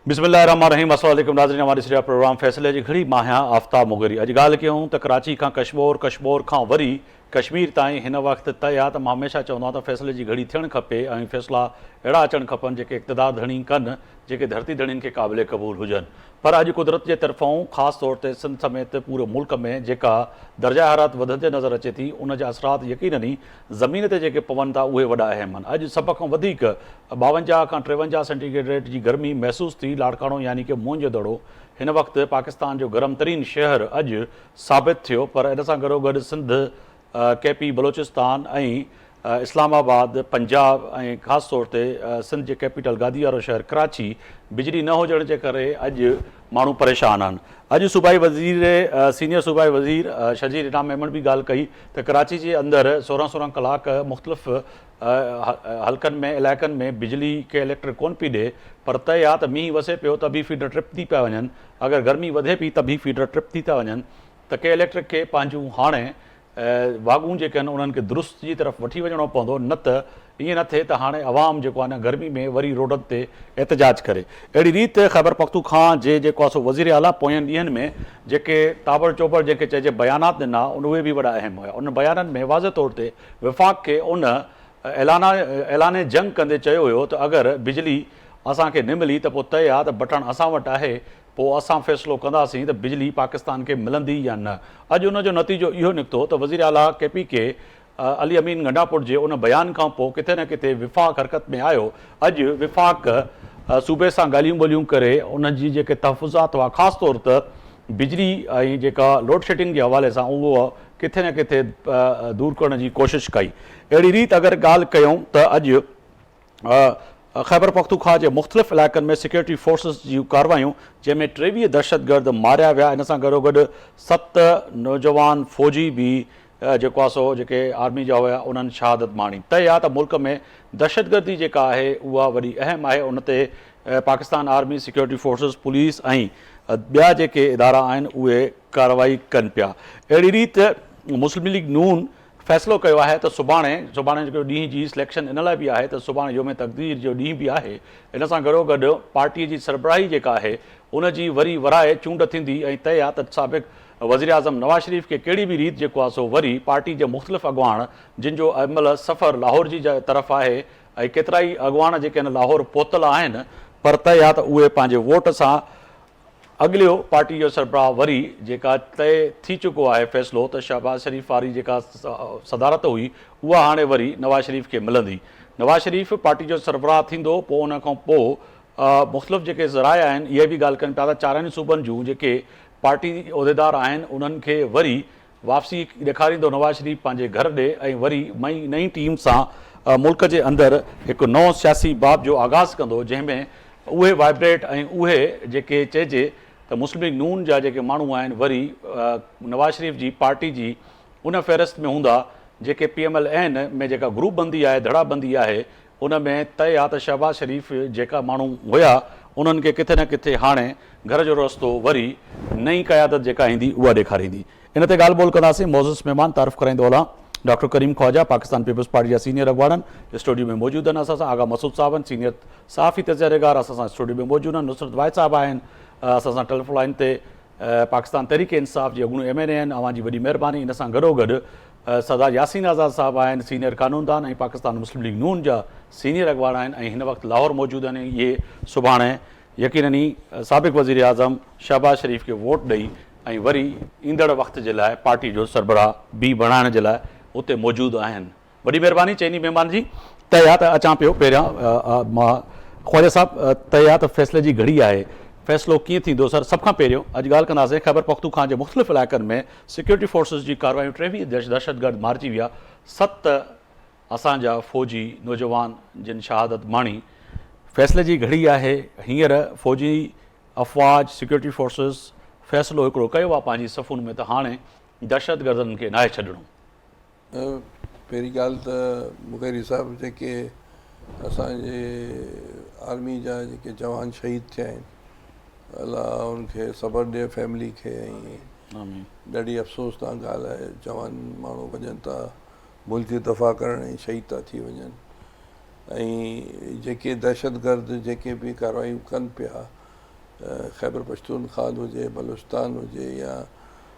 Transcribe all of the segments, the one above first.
बिस्मिल्लाहिर्रहमानिर्रहीम। अस्सलाम वालेकुम नाज़रीन, हमारे सिरिया प्रोग्राम फ़ैसले जी घड़ी मां आहियां आफ्ताब मुगरी। अॼु ॻाल्हि कयूं त कराची खां कश्मीर, कश्मीर खां वरी कश्मीर ताईं हिन वक़्तु तय आहे त मां हमेशह चवंदो आहियां त फ़ैसिले जी घड़ी थियणु खपे ऐं फ़ैसिला अहिड़ा अचणु खपनि जेके इक़्तिदार धणी कनि, जेके धरती धणियुनि खे क़ाबिल क़बूल हुजनि। पर अॼु कुदरत जे तरफ़ां ख़ासि तौर ते सिंध समेत पूरे मुल्क में जेका दर्जा हरारत वधंदे नज़र अचे थी, उन जा असरात यकीनन ई ज़मीन ते जेके पवनि था उहे वॾा अहम आहिनि। अॼु सभ खां वधीक 52 खां 53 सेंटीग्रेड जी गर्मी महसूसु थी लाड़काणो यानी कि मुंहुं जो दड़ो हिन वक़्तु पाकिस्तान जो गरम तरीन शहर अॼु साबित थियो। पर इन सां गॾोगॾु सिंध, केपी, बलोचिस्तान ऐं इस्लामाबाद, पंजाब ऐं ख़ासि तौर ते सिंध जे कैपिटल गादी वारो शहर कराची बिजली न हुजण जे करे अॼु माण्हू परेशान आहिनि। अॼु सूबाई वज़ीर, सीनियर सूबाई वज़ीर शजीर इनाम मेमन बि ॻाल्हि कई त कराची जे अंदरि 16 कलाक मुख़्तलिफ़ हल्कनि में, इलाइक़नि में बिजली के इलेक्ट्रिक कोन पई ॾिए। पर तय आहे त मींहुं वसे पियो त बि फीडर ट्रिप थी पिया वञनि, अगरि गर्मी वधे पई त बि फीडर ट्रिप थी था वञनि, त के इलेक्ट्रिक खे पंहिंजूं हाणे वाॻूं जेके आहिनि उन्हनि खे दुरुस्त जी तरफ़ वठी वञिणो पवंदो, न त ईअं न थिए त हाणे अवाम जेको आहे न गर्मी में वरी रोडनि ते एहतजाज करे। अहिड़ी रीति ख़ैबर पख्तूनख्वा जे जेको आहे सो वज़ीर आला पोयनि ॾींहंनि में जेके ताबड़ चोबड़ जेके चइजे बयानात ॾिना उहे बि वॾा अहम हुया। उन बयाननि में वाज़े तौर ते विफ़ाक़ खे उन ऐलाने जंग कंदे चयो हुयो त अगरि बिजली असांखे न मिली त पोइ तय आहे त बटण असां वटि आहे, पोइ असां फ़ैसिलो कंदासीं त बिजली पाकिस्तान खे मिलंदी या न। अॼु उनजो नतीजो इहो निकितो त वज़ीर आला केपी के अली अमीन गंडापुर जे उन बयान खां पोइ किथे न किथे विफ़ाक़ हरकत में आयो। अॼु विफ़ाक़ सूबे सां ॻाल्हियूं ॿोलियूं करे उनजी जेके तहफ़ुज़ात हुआ, ख़ासि तौर ते बिजली ऐं जेका लोड शेडिंग जे हवाले सां, उहो किथे न किथे दूरि करण जी कोशिशि कई। अहिड़ी रीति अगरि ॻाल्हि कयूं त अॼु ख़ैबर पख्तूनख्वा जे मुख़्तलिफ़ इलाइक़नि में सिक्योरिटी फोर्सिस जूं कार्रवायूं, जंहिंमें 23 दहशतगर्द मारिया विया। इन सां गॾोगॾु 7 नौजवान फ़ौजी बि जेको आहे सो जेके आर्मी जा हुया उन्हनि शहादत माणी। तय आहे त मुल्क में दहशतगर्दी जेका आहे उहा वॾी अहम आहे। उन ते Pakistan army, security forces, police ऐं ॿिया जेके इदारा आहिनि उहे कार्रवाई कनि पिया। अहिड़ी रीति मुस्लिम लीग नून फ़ैसिलो कयो आहे त सुभाणे जेको ॾींहं जी सिलेक्शन इन लाइ बि आहे त सुभाणे योम तक़दीर जो ॾींहुं बि आहे। इन सां गॾोगॾु पार्टीअ जी सरबराही जेका आहे उनजी वरी वराए चूंड थींदी ऐं तय आहे त साबिक़ वज़ीर आज़म नवाज़ शरीफ़ खे कहिड़ी बि रीति जेको आहे सो वरी पार्टी जे मुख़्तलिफ़ अॻुवाण, जिन जो अमल सफ़र लाहौर जी तरफ़ आहे ऐं केतिरा ई अॻुवाण जेके आहिनि लाहौर पहुतल आहिनि, पर तय आहे त उहे पंहिंजे वोट सां अॻिलियो पार्टी जो सरबराह वरी जेका तय थी चुको आहे फ़ैसिलो त शहबाज़ शरीफ़ वारी जेका सदारत हुई उहा हाणे वरी नवाज़ शरीफ़ खे मिलंदी। नवाज़ शरीफ़ पार्टी जो सरबराह थींदो। पोइ उन खां पोइ मुख़्तलिफ़ जेके ज़राया आहिनि इहे बि ॻाल्हि कनि पिया त 4 सूबनि जूं जेके पार्टी उहिदेदार आहिनि उन्हनि खे वरी वापसी ॾेखारींदो नवाज़ शरीफ़ पंहिंजे घर ॾे ऐं वरी नई टीम सां मुल्क जे अंदरि हिकु नओं सियासी बाब जो आगाज़ कंदो, जंहिंमें उहे वाइब्रेट ऐं उहे जेके चइजे त मुस्लिम लीग नून जा जेके माण्हू आहिनि वरी नवाज़ शरीफ़ जी पार्टी जी उन फ़हरिस्त में हूंदा जेके PMLN में जेका ग्रुप बंदी आहे, धड़ाबंदी आहे, उन में तय आहे त शहबाज़ शरीफ़ जेका माण्हू हुया उन्हनि खे किथे न किथे हाणे घर जो रस्तो वरी नई क़यादत जेका ईंदी उहा ॾेखारींदी। इन ते ॻाल्हि ॿोल कंदासीं। मौज़ूस महिमान तारीफ़ कराईंदो हलां डॉक्टर करीम ख्वाजा, पाकिस्तान पीपल्स पार्टी जा सीनियर अॻुवाणनि स्टूडियो में मौजूदु आहिनि। असां सां आगा मसूद साहब आहिनि, सीनियर सहाफ़ी तजर्बेकार असां सां स्टूडियो में मौजूदु आहिनि। नुसरत वाहिद साहब आहिनि असां सां टेलीफोन लाइन ते। पाकिस्तान तहरीक इंसाफ़ जी अॻूणे MNA आहिनि, अवां जी वॾी महिरबानी। इन सां गॾोगॾु सरदार यासीन आज़ाद साहब आहिनि, सीनियर कानूनदान ऐं पाकिस्तान मुस्लिम लीग नून जा सीनियर अॻुवान आहिनि ऐं हिन वक़्तु लाहौर मौजूदु आहिनि। इहे सुभाणे यकीनन ई साबिक़ वज़ीर आज़म शहबाज़ शरीफ़ खे वोट ॾेई ऐं वरी ईंदड़ वक़्त जे लाइ पार्टी जो सरबराह बि बणाइण जे लाइ उते मौजूदु आहिनि। वॾी महिरबानी चइनी महिमान जी। तय आहे त अचां पियो पहिरियां मां ख्वाजा साहब, तय आहे त फ़ैसिले जी घड़ी आहे, फ़ैसिलो कीअं थींदो? सर, सभ खां पहिरियों अॼु ॻाल्हि कंदासीं ख़ैबर पख्तूनख्वा जे मुख़्तलिफ़ इलाइक़नि में सिक्योरिटी फोर्सिस जी कार्रवायूं, 23 दहशतगर्द मारिजी विया, 7 असांजा फ़ौजी नौजवान जिन शहादत माणी। फ़ैसिले जी घड़ी आहे। हींअर फ़ौजी अफ़वाज, सिक्योरिटी फोर्सिस फ़ैसिलो हिकिड़ो कयो आहे पंहिंजी सफ़ुनि में त हाणे दहशतगर्दनि खे नाहे छॾिणो। पहिरीं ॻाल्हि त मुग़ैरी साहिबु जेके असांजे आर्मी जा जेके जवान शहीद थिया आहिनि, अलाह उनखे सबर ॾिए फैमिली खे। ऐं ॾाढी अफ़सोस तां ॻाल्हि आहे, जवान माण्हू वञनि था मुल्क जी दफ़ा करण ऐं शहीद था थी वञनि। ऐं जेके दहशतगर्द जेके बि कार्रवायूं कनि पिया खैबर पख्तूनख्वा हुजे, बलूचिस्तान हुजे या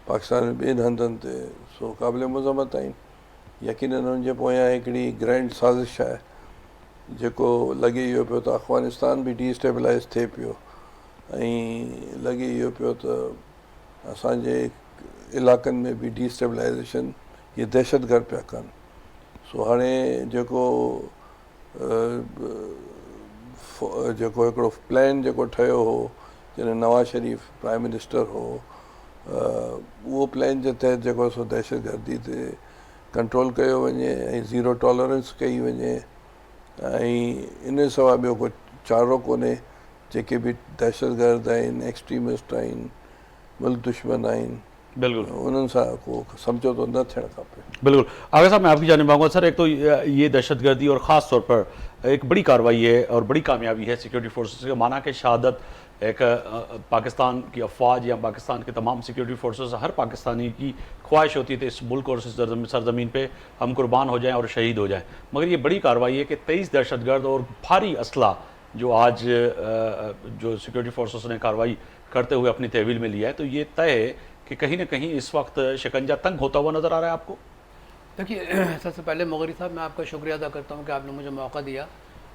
पाकिस्तान में ॿियनि हंधनि ते सो क़ाबिल मज़म्मत आहिनि। यकीनन उनजे पोयां हिकिड़ी ग्रैंड साज़िश आहे जेको लॻे इहो पियो त अफ़गानिस्तान बि डिस्टेबलाइज़ थिए पियो ऐं लॻे इहो पियो त असांजे इलाइक़नि में बि डिस्टेबलाइज़ेशन इहे दहशतगर्द पिया कनि। सो हाणे जेको हिकिड़ो प्लान जेको ठहियो हो जॾहिं नवाज़ शरीफ़ प्राइम मिनिस्टर हो, उहो प्लान जे तहत जेको सो दहशतगर्दी ते कंट्रोल कयो वञे ऐं ज़ीरो टॉलरेंस कई वञे ऐं इन सवाइ ॿियो को चारो कोन्हे। जेके बि दहशतगर्द आहिनि, एक्सट्रीमिस्ट आहिनि, मुल्क दुश्मन आहिनि, बिल्कुल उन्हनि सां को समझौतो न थियणु खपे। बिल्कुल। आगे साहब मैं आपकी जाने मांगूंगा सर, एक तो ये दहशतगर्दी और ख़ास तौर पर एक बड़ी कार्रवाई है और बड़ी कामयाबी है सिक्योरिटी फोर्सेस के, माना कि शहादत एक पाकिस्तान की अफवाज या पाकिस्तान के तमाम सिक्योरिटी फोर्सेस, हर पाकिस्तानी की ख्वाहिश होती है इस मुल्क और इस सरजमीन पे हम कुर्बान हो जाएं और शहीद हो जाएं। मगर ये बड़ी कार्रवाई है कि 23 दहशतगर्द और भारी असला जो आज जो सिक्योरिटी फोर्सेस ने कार्रवाई करते हुए अपनी तहवील में लिया है, तो ये तय है कि कहीं ना कहीं इस वक्त शिकंजा तंग होता हुआ नज़र आ रहा है आपको? देखिए, सबसे पहले मुगरी साहब मैं आपका शुक्रिया अदा करता हूँ कि आपने मुझे मौका दिया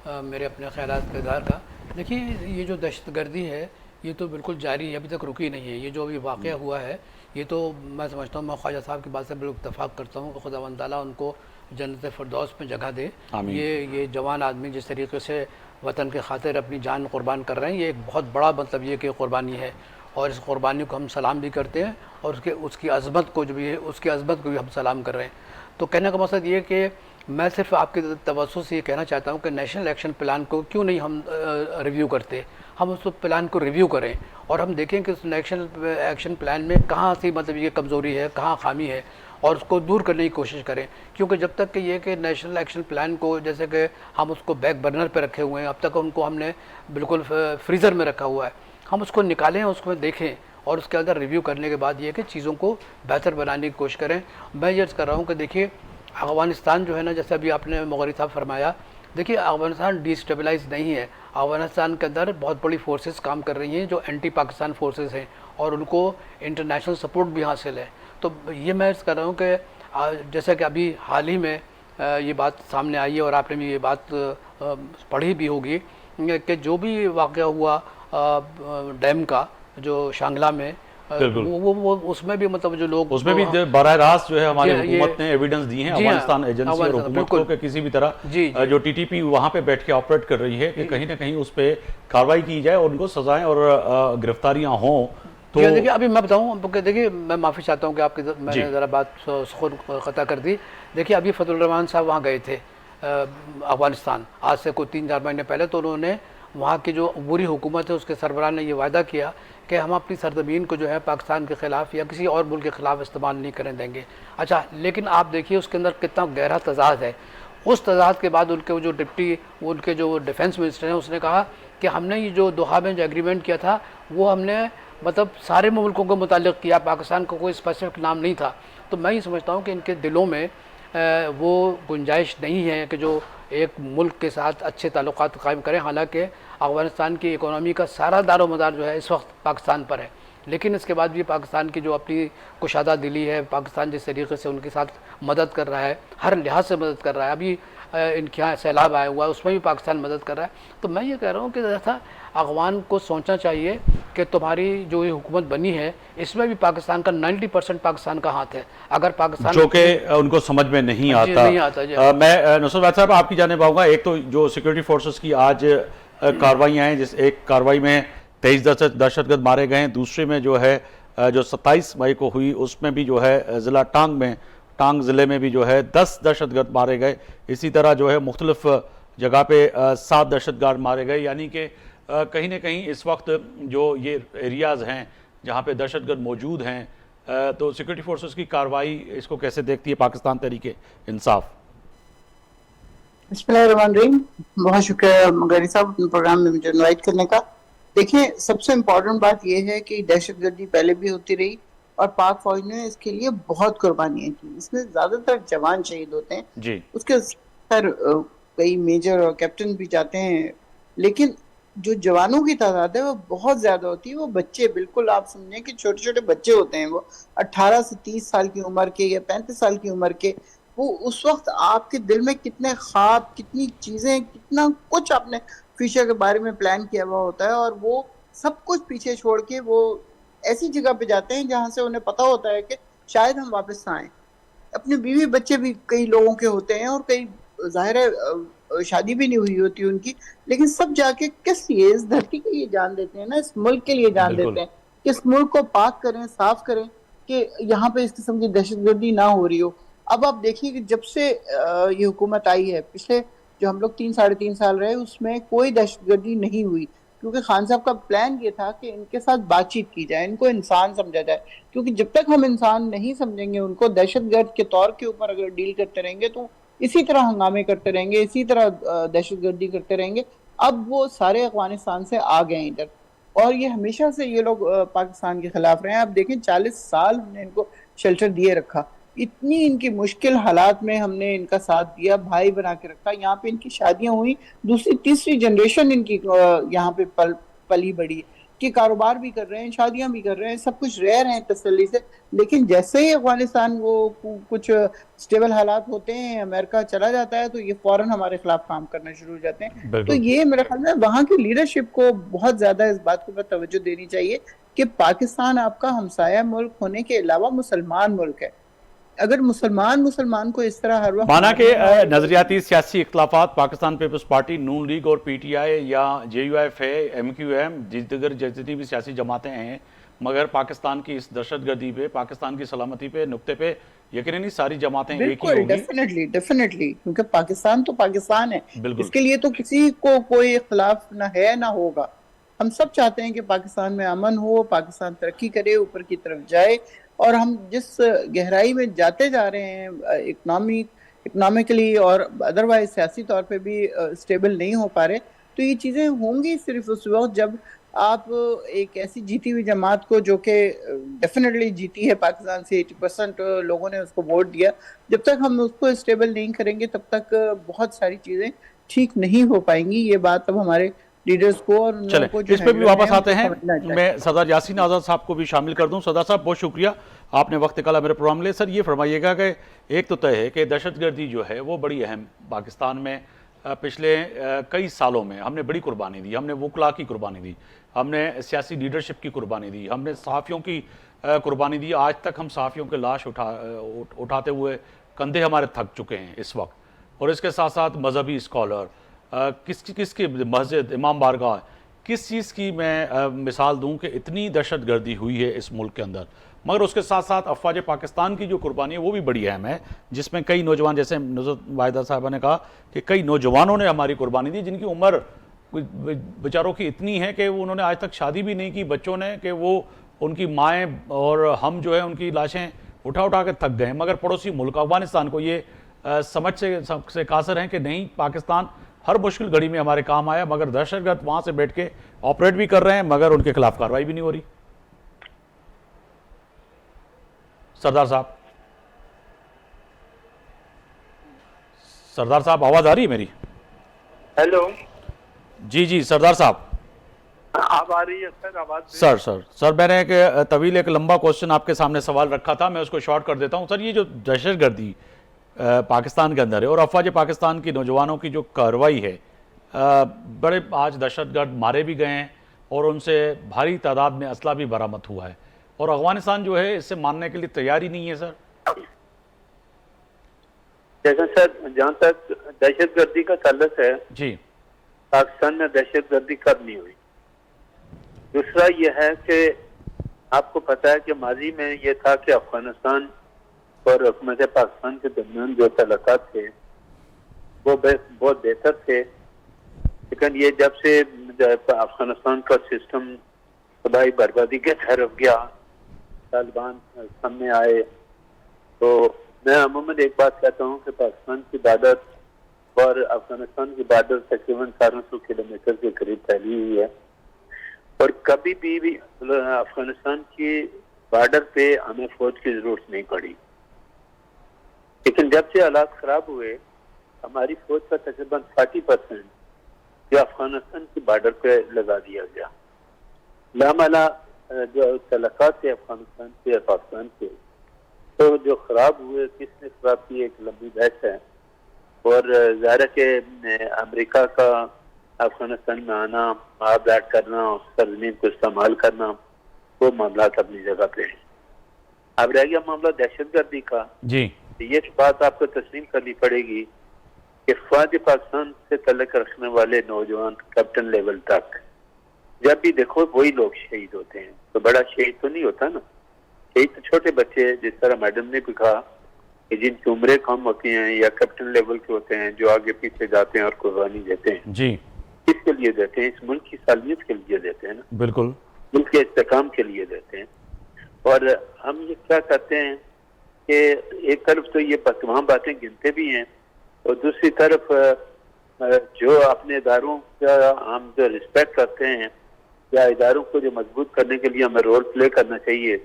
मेरे अपने ख़यालात के इज़हार का। देखिए, ये जो दहशतगर्दी है ये तो बिल्कुल जारी है, अभी तक रुकी नहीं है। ये जो अभी वाक़या हुआ है ये तो मैं समझता हूँ, मैं ख्वाजा साहब की बात से बिल्कुल इत्तफ़ाक़ करता हूँ कि खुदावंद ताला उनको जन्नत फ़िरदौस में जगह दे। ये जवान आदमी जिस तरीके से वतन के खातिर अपनी जान कुर्बान कर रहे हैं, ये एक बहुत बड़ा मतलब ये कि कुर्बानी है और इस कुर्बानी को हम सलाम भी करते हैं और उसकी अज़मत को जो भी है उसकी अज़मत को भी हम सलाम कर रहे हैं। तो कहने का मकसद ये कि मैं सिर्फ आपके तवज्जो से ये कहना चाहता हूँ कि नेशनल एक्शन प्लान को क्यों नहीं हम रिव्यू करते, हम उस प्लान को रिव्यू करें और हम देखें कि उस नेशनल एक्शन प्लान में कहाँ से मतलब ये कमज़ोरी है, कहाँ खामी है और उसको दूर करने की कोशिश करें। क्योंकि जब तक कि ये कि नेशनल एक्शन प्लान को जैसे कि हम उसको बैक बर्नर पर रखे हुए हैं, अब तक उनको हमने बिल्कुल फ्रीज़र में रखा हुआ है, हम उसको निकालें, उसको देखें और उसके अंदर रिव्यू करने के बाद ये कि चीज़ों को बेहतर बनाने की कोशिश करें। मैं ये कर रहा हूँ कि देखिए, अफ़गानिस्तान जो है ना, जैसे अभी आपने मुगरी साहब फरमाया, देखिए अफ़गानिस्तान डिस्टेबलाइज नहीं है। अफ़गानिस्तान के अंदर बहुत बड़ी फोर्सेस काम कर रही हैं जो एंटी पाकिस्तान फोर्सेस हैं और उनको इंटरनेशनल सपोर्ट भी हासिल है। तो ये मैं कर रहा हूँ कि जैसे कि अभी हाल ही में ये बात सामने आई है और आपने भी ये बात पढ़ी भी होगी कि जो भी वाक़या हुआ डैम का जो शांगला में, वो उसमें भी मतलब जो लोग उसमें भी बराह रास्त जो है हमारी हुकूमत ने एविडेंस दिए हैं, अफगानिस्तान एजेंसी और हुकूमत को, कि किसी भी तरह जो टीटीपी वहां पे बैठ के ऑपरेट कर रही है कि कहीं ना कहीं उस पर कार्रवाई की जाए और उनको सजाएं और गिरफ्तारियां हों। तो देखिए, अभी मैं बताऊं, देखिए मैं माफ़ी चाहता हूं कि आपकी मैंने ज़रा बात खुद क़ता कर दी। देखिए, अभी फजल रहमान साहब वहाँ गए थे अफ़गानिस्तान आज से कोई 3-4 महीने पहले, तो उन्होंने वहाँ की जो बुरी हुकूमत है उसके सरबराह ने ये वायदा किया कि हम अपनी सरजमीन को जो है पाकिस्तान के ख़िलाफ़ या किसी और मुल्क के ख़िलाफ़ इस्तेमाल नहीं करने देंगे। अच्छा, लेकिन आप देखिए उसके अंदर कितना गहरा तजाद है। उस तजाद के बाद उनके जो डिफेंस मिनिस्टर हैं उसने कहा कि हमने ये जो दोहा में जो एग्रीमेंट किया था वो हमने मतलब सारे मुल्कों के मुताल्लिक़ किया, पाकिस्तान का कोई स्पेसिफिक नाम नहीं था। तो मैं ये समझता हूँ कि इनके दिलों में वो गुंजाइश नहीं है कि जो एक मुल्क के साथ अच्छे ताल्लुकात कायम करें। हालांकि अफ़गानिस्तान की इकोनॉमी का सारा दारो मदार जो है इस वक्त पाकिस्तान पर है, लेकिन इसके बाद भी पाकिस्तान की जो अपनी कुशादा दिली है, पाकिस्तान जिस तरीके से उनके साथ मदद कर रहा है, हर लिहाज से मदद कर रहा है। अभी इनके यहाँ सैलाब आया हुआ है, उसमें भी पाकिस्तान मदद कर रहा है। तो मैं ये कह रहा हूँ कि जैसा अफ़गान को सोचना चाहिए कि तुम्हारी जो ये हुकूमत बनी है इसमें भी पाकिस्तान का 90% पाकिस्तान का हाथ है। अगर पाकिस्तान जो कि उनको समझ में नहीं आता, मैं नुसरत साहब आपकी जाने पाऊंगा। एक तो जो सिक्योरिटी फोर्सेस की आज कार्रवाइयाँ हैं, जिस एक कार्रवाई में 23 दहशतगर्द मारे गए हैं, दूसरे में जो है जो 27 मई को हुई उसमें भी जो है ज़िला टांग ज़िले में भी जो है 10 दहशतगर्द मारे गए। इसी तरह जो है मुख्तलिफ जगह पे 7 दहशतगर्द मारे गए। यानी कि कहीं ना कहीं इस वक्त जो ये एरियाज़ हैं जहाँ पे दहशतगर्द मौजूद हैं, तो सिक्योरिटी फोर्सेस की कार्रवाई इसको कैसे देखती है पाकिस्तान तहरीक इंसाफ? बिस्मिल्लाहिर्रहमानिर्रहीम। बहुत शुक्रिया मुगरी साहब अपने प्रोग्राम में मुझे इनवाइट करने का। देखिए, सबसे इम्पोर्टेंट बात यह है कि दहशतगर्दी पहले भी होती रही और पाक फौज ने इसके लिए बहुत कुर्बानियां की। इसमें ज्यादातर जवान शहीद होते हैं, उसके सर कई मेजर और कैप्टन भी जाते हैं, लेकिन जो जवानों की तादाद है वो बहुत ज्यादा होती है। वो बच्चे, बिल्कुल आप समझें कि छोटे छोटे बच्चे होते हैं, वो 18 से 30 साल की उम्र के या 35 साल की उम्र के। वो उस वक्त आपके दिल में कितने ख्वाब, कितनी चीजें, कितना कुछ आपने फ्यूचर के बारे में प्लान किया हुआ होता है, और वो सब कुछ पीछे छोड़ के वो ऐसी जगह पे जाते हैं जहां से उन्हें पता होता है कि शायद हम वापस ना आए। अपने बीवी बच्चे भी कई लोगों के होते हैं, और कई जाहिर है शादी भी नहीं हुई होती उनकी, लेकिन सब जाके किस लिए, इस धरती के लिए जान देते हैं ना, इस मुल्क के लिए जान बिल्कुल। देते हैं कि इस मुल्क को पाक करें, साफ करें, कि यहाँ पे इस किस्म की दहशतगर्दी ना हो रही हो। अब आप देखिए कि जब से ये हुकूमत आई है, पिछले जो हम लोग 3 साढ़े 3 साल रहे, उसमें कोई दहशतगर्दी नहीं हुई, क्योंकि खान साहब का प्लान ये था कि इनके साथ बातचीत की जाए, इनको इंसान समझा जाए। क्योंकि जब तक हम इंसान नहीं समझेंगे उनको, दहशतगर्द के तौर के ऊपर अगर डील करते रहेंगे, तो इसी तरह हंगामे करते रहेंगे, इसी तरह दहशतगर्दी करते रहेंगे। अब वो सारे अफगानिस्तान से आ गए इधर, और ये हमेशा से ये लोग पाकिस्तान के खिलाफ रहे हैं। आप देखें 40 साल हमने इनको शेल्टर दिए रखा, इतनी इनकी मुश्किल हालात में हमने इनका साथ दिया, भाई बना के रखा। यहाँ पे इनकी शादियां हुई, दूसरी तीसरी जनरेशन इनकी यहाँ पे पली बड़ी, कि कारोबार भी कर रहे हैं, शादियां भी कर रहे हैं, सब कुछ रह रहे हैं तसल्ली से। लेकिन जैसे ही अफगानिस्तान वो कुछ स्टेबल हालात होते हैं, अमेरिका चला जाता है, तो ये फौरन हमारे खिलाफ काम करना शुरू हो जाते हैं। तो बिल्कुल। ये मेरे ख्याल में वहां की लीडरशिप को बहुत ज्यादा इस बात के ऊपर तवज्जो देनी चाहिए कि पाकिस्तान आपका हमसाया मुल्क होने के अलावा मुसलमान मुल्क है। अगर मुसलमान मुसलमान को इस तरह हर वक्त माना कि मारने और नजरियाती सियासी इख्तलाफात पाकिस्तान पीपल्स पार्टी, नून लीग और पीटीआई या JUF है, MQM, दीगर जितनी भी सियासी जमातें हैं, मगर पाकिस्तान की इस दहशतगर्दी पे, पाकिस्तान की सलामती पे, नुक्ते पे यकीनन ही सारी जमातें एक ही बिल्कुल, होंगी। डेफिनेटली डेफिनेटली, क्योंकि पाकिस्तान तो पाकिस्तान है, बिल्कुल। इसके लिए तो किसी को कोई इख्तलाफ ना है ना होगा। हम सब चाहते हैं कि पाकिस्तान में अमन हो, पाकिस्तान तरक्की करे, ऊपर की तरफ जाए। और हम जिस गहराई में जाते जा रहे हैं इकोनॉमिकली और अदरवाइज सियासी तौर पे भी स्टेबल नहीं हो पा रहे, तो ये चीजें होंगी सिर्फ उस वक्त जब आप एक ऐसी जीती हुई जमात को, जो कि डेफिनेटली जीती है पाकिस्तान से, 80% लोगों ने उसको वोट दिया, जब तक हम उसको स्टेबल नहीं करेंगे तब तक बहुत सारी चीजें ठीक नहीं हो पाएंगी। ये बात अब हमारे लीडर्स को और उन लोगों चले को जो इस पे भी हैंडलर वापस हैं आते उनको हैं। समझना चाहिए। मैं सरदार यासीन आज़ाद साहब को भी शामिल कर दूं। सरदार साहब, बहुत शुक्रिया, आपने वक्त निकाला मेरे प्रोग्राम में। सर, ये फरमाइएगा कि एक तो तय है कि दहशतगर्दी जो है वो बड़ी अहम पाकिस्तान में पिछले कई सालों में हमने बड़ी कुर्बानी दी, हमने वकला की कुर्बानी दी, हमने सियासी लीडरशिप की कुर्बानी दी, हमने सहाफ़ियों की कुर्बानी दी। आज तक हम सहाफ़ियों के लाश उठाते हुए कंधे हमारे थक चुके हैं इस वक्त। और इसके साथ साथ मजहबी स्कॉलर, किसकी मस्जिद, इमाम बारगाह, किस चीज़ की मैं मिसाल दूं कि इतनी दहशतगर्दी हुई है इस मुल्क के अंदर। मगर उसके साथ साथ अफवाज पाकिस्तान की जो कुर्बानी है वो भी बड़ी अहम है, जिसमें कई नौजवान, जैसे नुसरत वाहिदा साहबा ने कहा कि कई नौजवानों ने हमारी कुर्बानी दी, जिनकी उम्र बेचारों की इतनी है कि वो उन्होंने आज तक शादी भी नहीं की बच्चों ने, कि वो उनकी माएँ और हम जो है उनकी लाशें उठा उठा के थक गए। मगर पड़ोसी मुल्क अफगानिस्तान को ये समझ से कासर हैं कि नहीं, पाकिस्तान हर मुश्किल घड़ी में हमारे काम आया, मगर दहशतगर्द वहां से बैठ के ऑपरेट भी कर रहे हैं, मगर उनके खिलाफ कार्रवाई भी नहीं हो रही। सरदार साहब, सरदार साहब, आवाज आ रही है मेरी? हेलो, जी जी सरदार साहब। आप आ रही है सर आवाज? सर मैंने एक तवील, एक लंबा क्वेश्चन आपके सामने सवाल रखा था, मैं उसको शॉर्ट कर देता हूं। सर, ये जो दहशतगर्दी पाकिस्तान के अंदर है और अफवाज पाकिस्तान की नौजवानों की जो कार्रवाई है, बड़े आज दहशतगर्द मारे भी गए हैं और उनसे भारी तादाद में असला भी बरामद हुआ है, और अफगानिस्तान जो है इससे मानने के लिए तैयार ही नहीं है। सर, जैसा सर, जहाँ तक दहशतगर्दी का ताल्लुक है जी, पाकिस्तान में दहशतगर्दी कब नहीं हुई। दूसरा यह है कि आपको पता है कि माजी में यह था कि अफगानिस्तान और हुकूमत पाकिस्तान के दरमियान जो तल्लुकात थे वो बहुत बेहतर थे, लेकिन ये जब से अफगानिस्तान का सिस्टम तबाही बर्बादी के तरफ गया, तालिबान सामने आए, तो मैं अमूमन एक बात कहता हूँ कि पाकिस्तान की बॉर्डर और अफगानिस्तान की बॉर्डर तकरीबन 400 किलोमीटर के करीब फैली हुई है, और कभी भी अफगानिस्तान की बॉर्डर पे हमें फौज की जरूरत नहीं पड़ी। लेकिन जब से हालात खराब हुए, हमारी फौज का तकरीबन 40% जो अफगानिस्तान के बॉर्डर पे लगा दिया गया। लामला जो तलक़ात थे अफगानिस्तान से और पाकिस्तान के, तो जो खराब हुए, किसने खराब की, एक लंबी बहस है। और ज़ाहिर है कि अमेरिका का अफगानिस्तान में आना, मुआवजात करना, उस सरजमीन को इस्तेमाल करना, वो मामला अपनी जगह पे है। अब रह गया मामला दहशतगर्दी का। जी ये बात आपको तस्लीम करनी पड़ेगी कि फौज पाकिस्तान से तल्लुक़ रखने वाले नौजवान कैप्टन लेवल तक जब भी देखो वही लोग शहीद होते हैं। तो बड़ा शहीद तो नहीं होता ना, शहीद तो छोटे बच्चे, जिस तरह मैडम ने भी कहा कि जिनकी उम्रें कम होती हैं या कैप्टन लेवल के होते हैं, जो आगे पीछे जाते हैं और कुर्बानी देते हैं। जी किसके लिए देते हैं? इस मुल्क की सालियत के लिए देते हैं ना, बिल्कुल, मुल्क के इस्तेकाम के लिए देते हैं। और हम ये क्या करते हैं कि एक तरफ तो ये तमाम बातें गिनते भी हैं, और दूसरी तरफ जो अपने इदारों का हम जो रिस्पेक्ट करते हैं या इदारों को जो मजबूत करने के लिए हमें रोल प्ले करना चाहिए,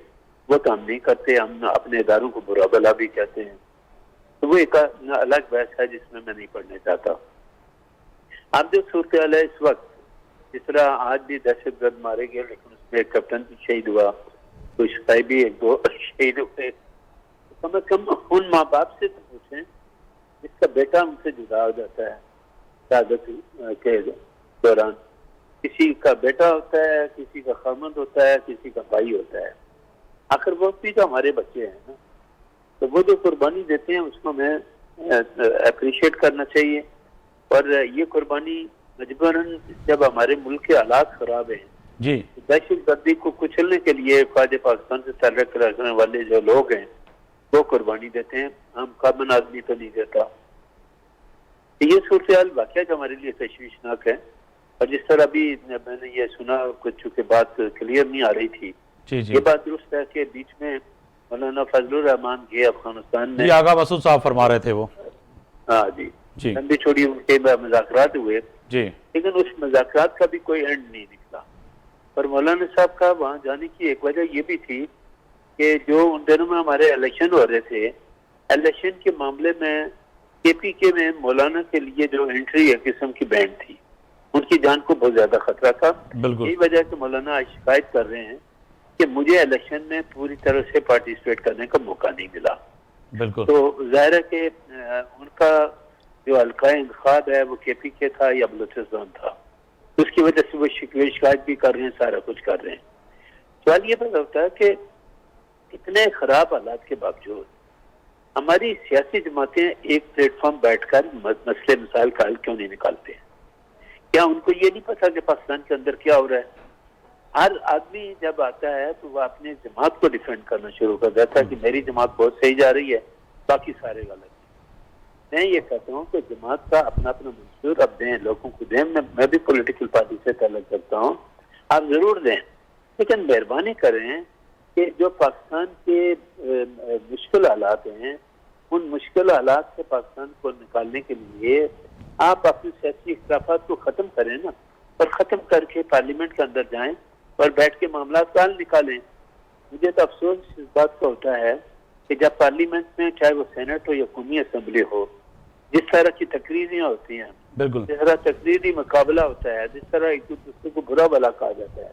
वो तो हम नहीं करते। हम अपने इदारों को बुरा भला भी कहते हैं। तो वो एक अलग बहस है जिसमें मैं नहीं पढ़ना चाहता। अब जो सूरत हाल है इस वक्त, जिस तरह आज भी दहशतगर्द मारे गए, लेकिन उसमें एक कैप्टन भी शहीद हुआ, कुछ सिपाही भी एक दो शहीद हुए। कम से कम उन माँ बाप से तो पूछें जिसका बेटा उनसे जुदा हो जाता है शहादत के दौरान। किसी का बेटा होता है, किसी का खामद होता है, किसी का भाई होता है। आखिर वो भी तो हमारे बच्चे हैं ना, तो वो जो कुर्बानी देते हैं उसको हमें अप्रिशिएट करना चाहिए। और ये कुर्बानी मजबूरन जब हमारे मुल्क के हालात खराब हैं, जी दहशतगर्दी को कुचलने के लिए फौज पाकिस्तान से ताल्लुक़ रखने वाले जो लोग हैं वो कुर्बानी देते हैं। हम कॉमन आदमी तो नहीं देता। ये सूरत हाल वाकई हमारे लिए तशवीशनाक है। और जिस तरह अभी मैंने ये सुना, कुछ चूंकि बात क्लियर नहीं आ रही थी, जी जी ये बात दुरुस्त है कि बीच में मौलाना फजलुर रहमान गए अफगानिस्तान में। जी, आगा मसूद साहब फरमा रहे थे वो। हाँ जी, जी लंबी छोड़ी उनके मुज़ाकरात हुए, जी लेकिन उस मुज़ाकरात का भी कोई एंड नहीं निकला। पर मौलाना साहब का वहाँ जाने की एक वजह ये भी थी कि जो उन दिनों में हमारे इलेक्शन हो रहे थे, इलेक्शन के मामले में KPK में मौलाना के लिए जो एंट्री एक किस्म की बैंड थी, उनकी जान को बहुत ज्यादा खतरा था। बिल्कुल, यही वजह से मौलाना आज शिकायत कर रहे हैं कि मुझे इलेक्शन में पूरी तरह से पार्टिसिपेट करने का मौका नहीं मिला। बिल्कुल, तो जाहिर है कि उनका जो हल्का इंतखाब है वो KPK था या बलूचिस्तान था, उसकी वजह से वो शिकायत भी कर रहे हैं, सारा कुछ कर रहे हैं। सवाल ये पैदा होता है कि इतने खराब हालात के बावजूद हमारी सियासी जमातें एक प्लेटफॉर्म बैठकर मसले मसाइल का हल क्यों नहीं निकालते हैं? क्या उनको ये नहीं पता कि पाकिस्तान के अंदर क्या हो रहा है? हर आदमी जब आता है तो वह अपने जमात को डिफेंड करना शुरू कर देता है कि मेरी जमात बहुत सही जा रही है, बाकी सारे गलत है। मैं ये कहता हूँ कि जमात का अपना अपना मंशूर अब दें, लोगों को दें। मैं भी पॉलिटिकल पार्टी से ताल्लुक करता हूँ, आप जरूर दें, लेकिन मेहरबानी करें कि जो पाकिस्तान के मुश्किल हालात हैं, उन मुश्किल हालात से पाकिस्तान को निकालने के लिए आप अपने सियासी इख्तिलाफात को ख़त्म करें ना, और ख़त्म करके पार्लियामेंट के अंदर जाएं और बैठ के मामला का हल निकालें। मुझे तो अफसोस इस बात का होता है कि जब पार्लियामेंट में, चाहे वो सेनेट हो या कौमी असम्बली हो, जिस तरह की तकरीरें होती हैं, बिल्कुल, जिस तरह तकरीरी मुकाबला होता है, जिस तरह एक दूसरे को बुरा भला कहा जाता है,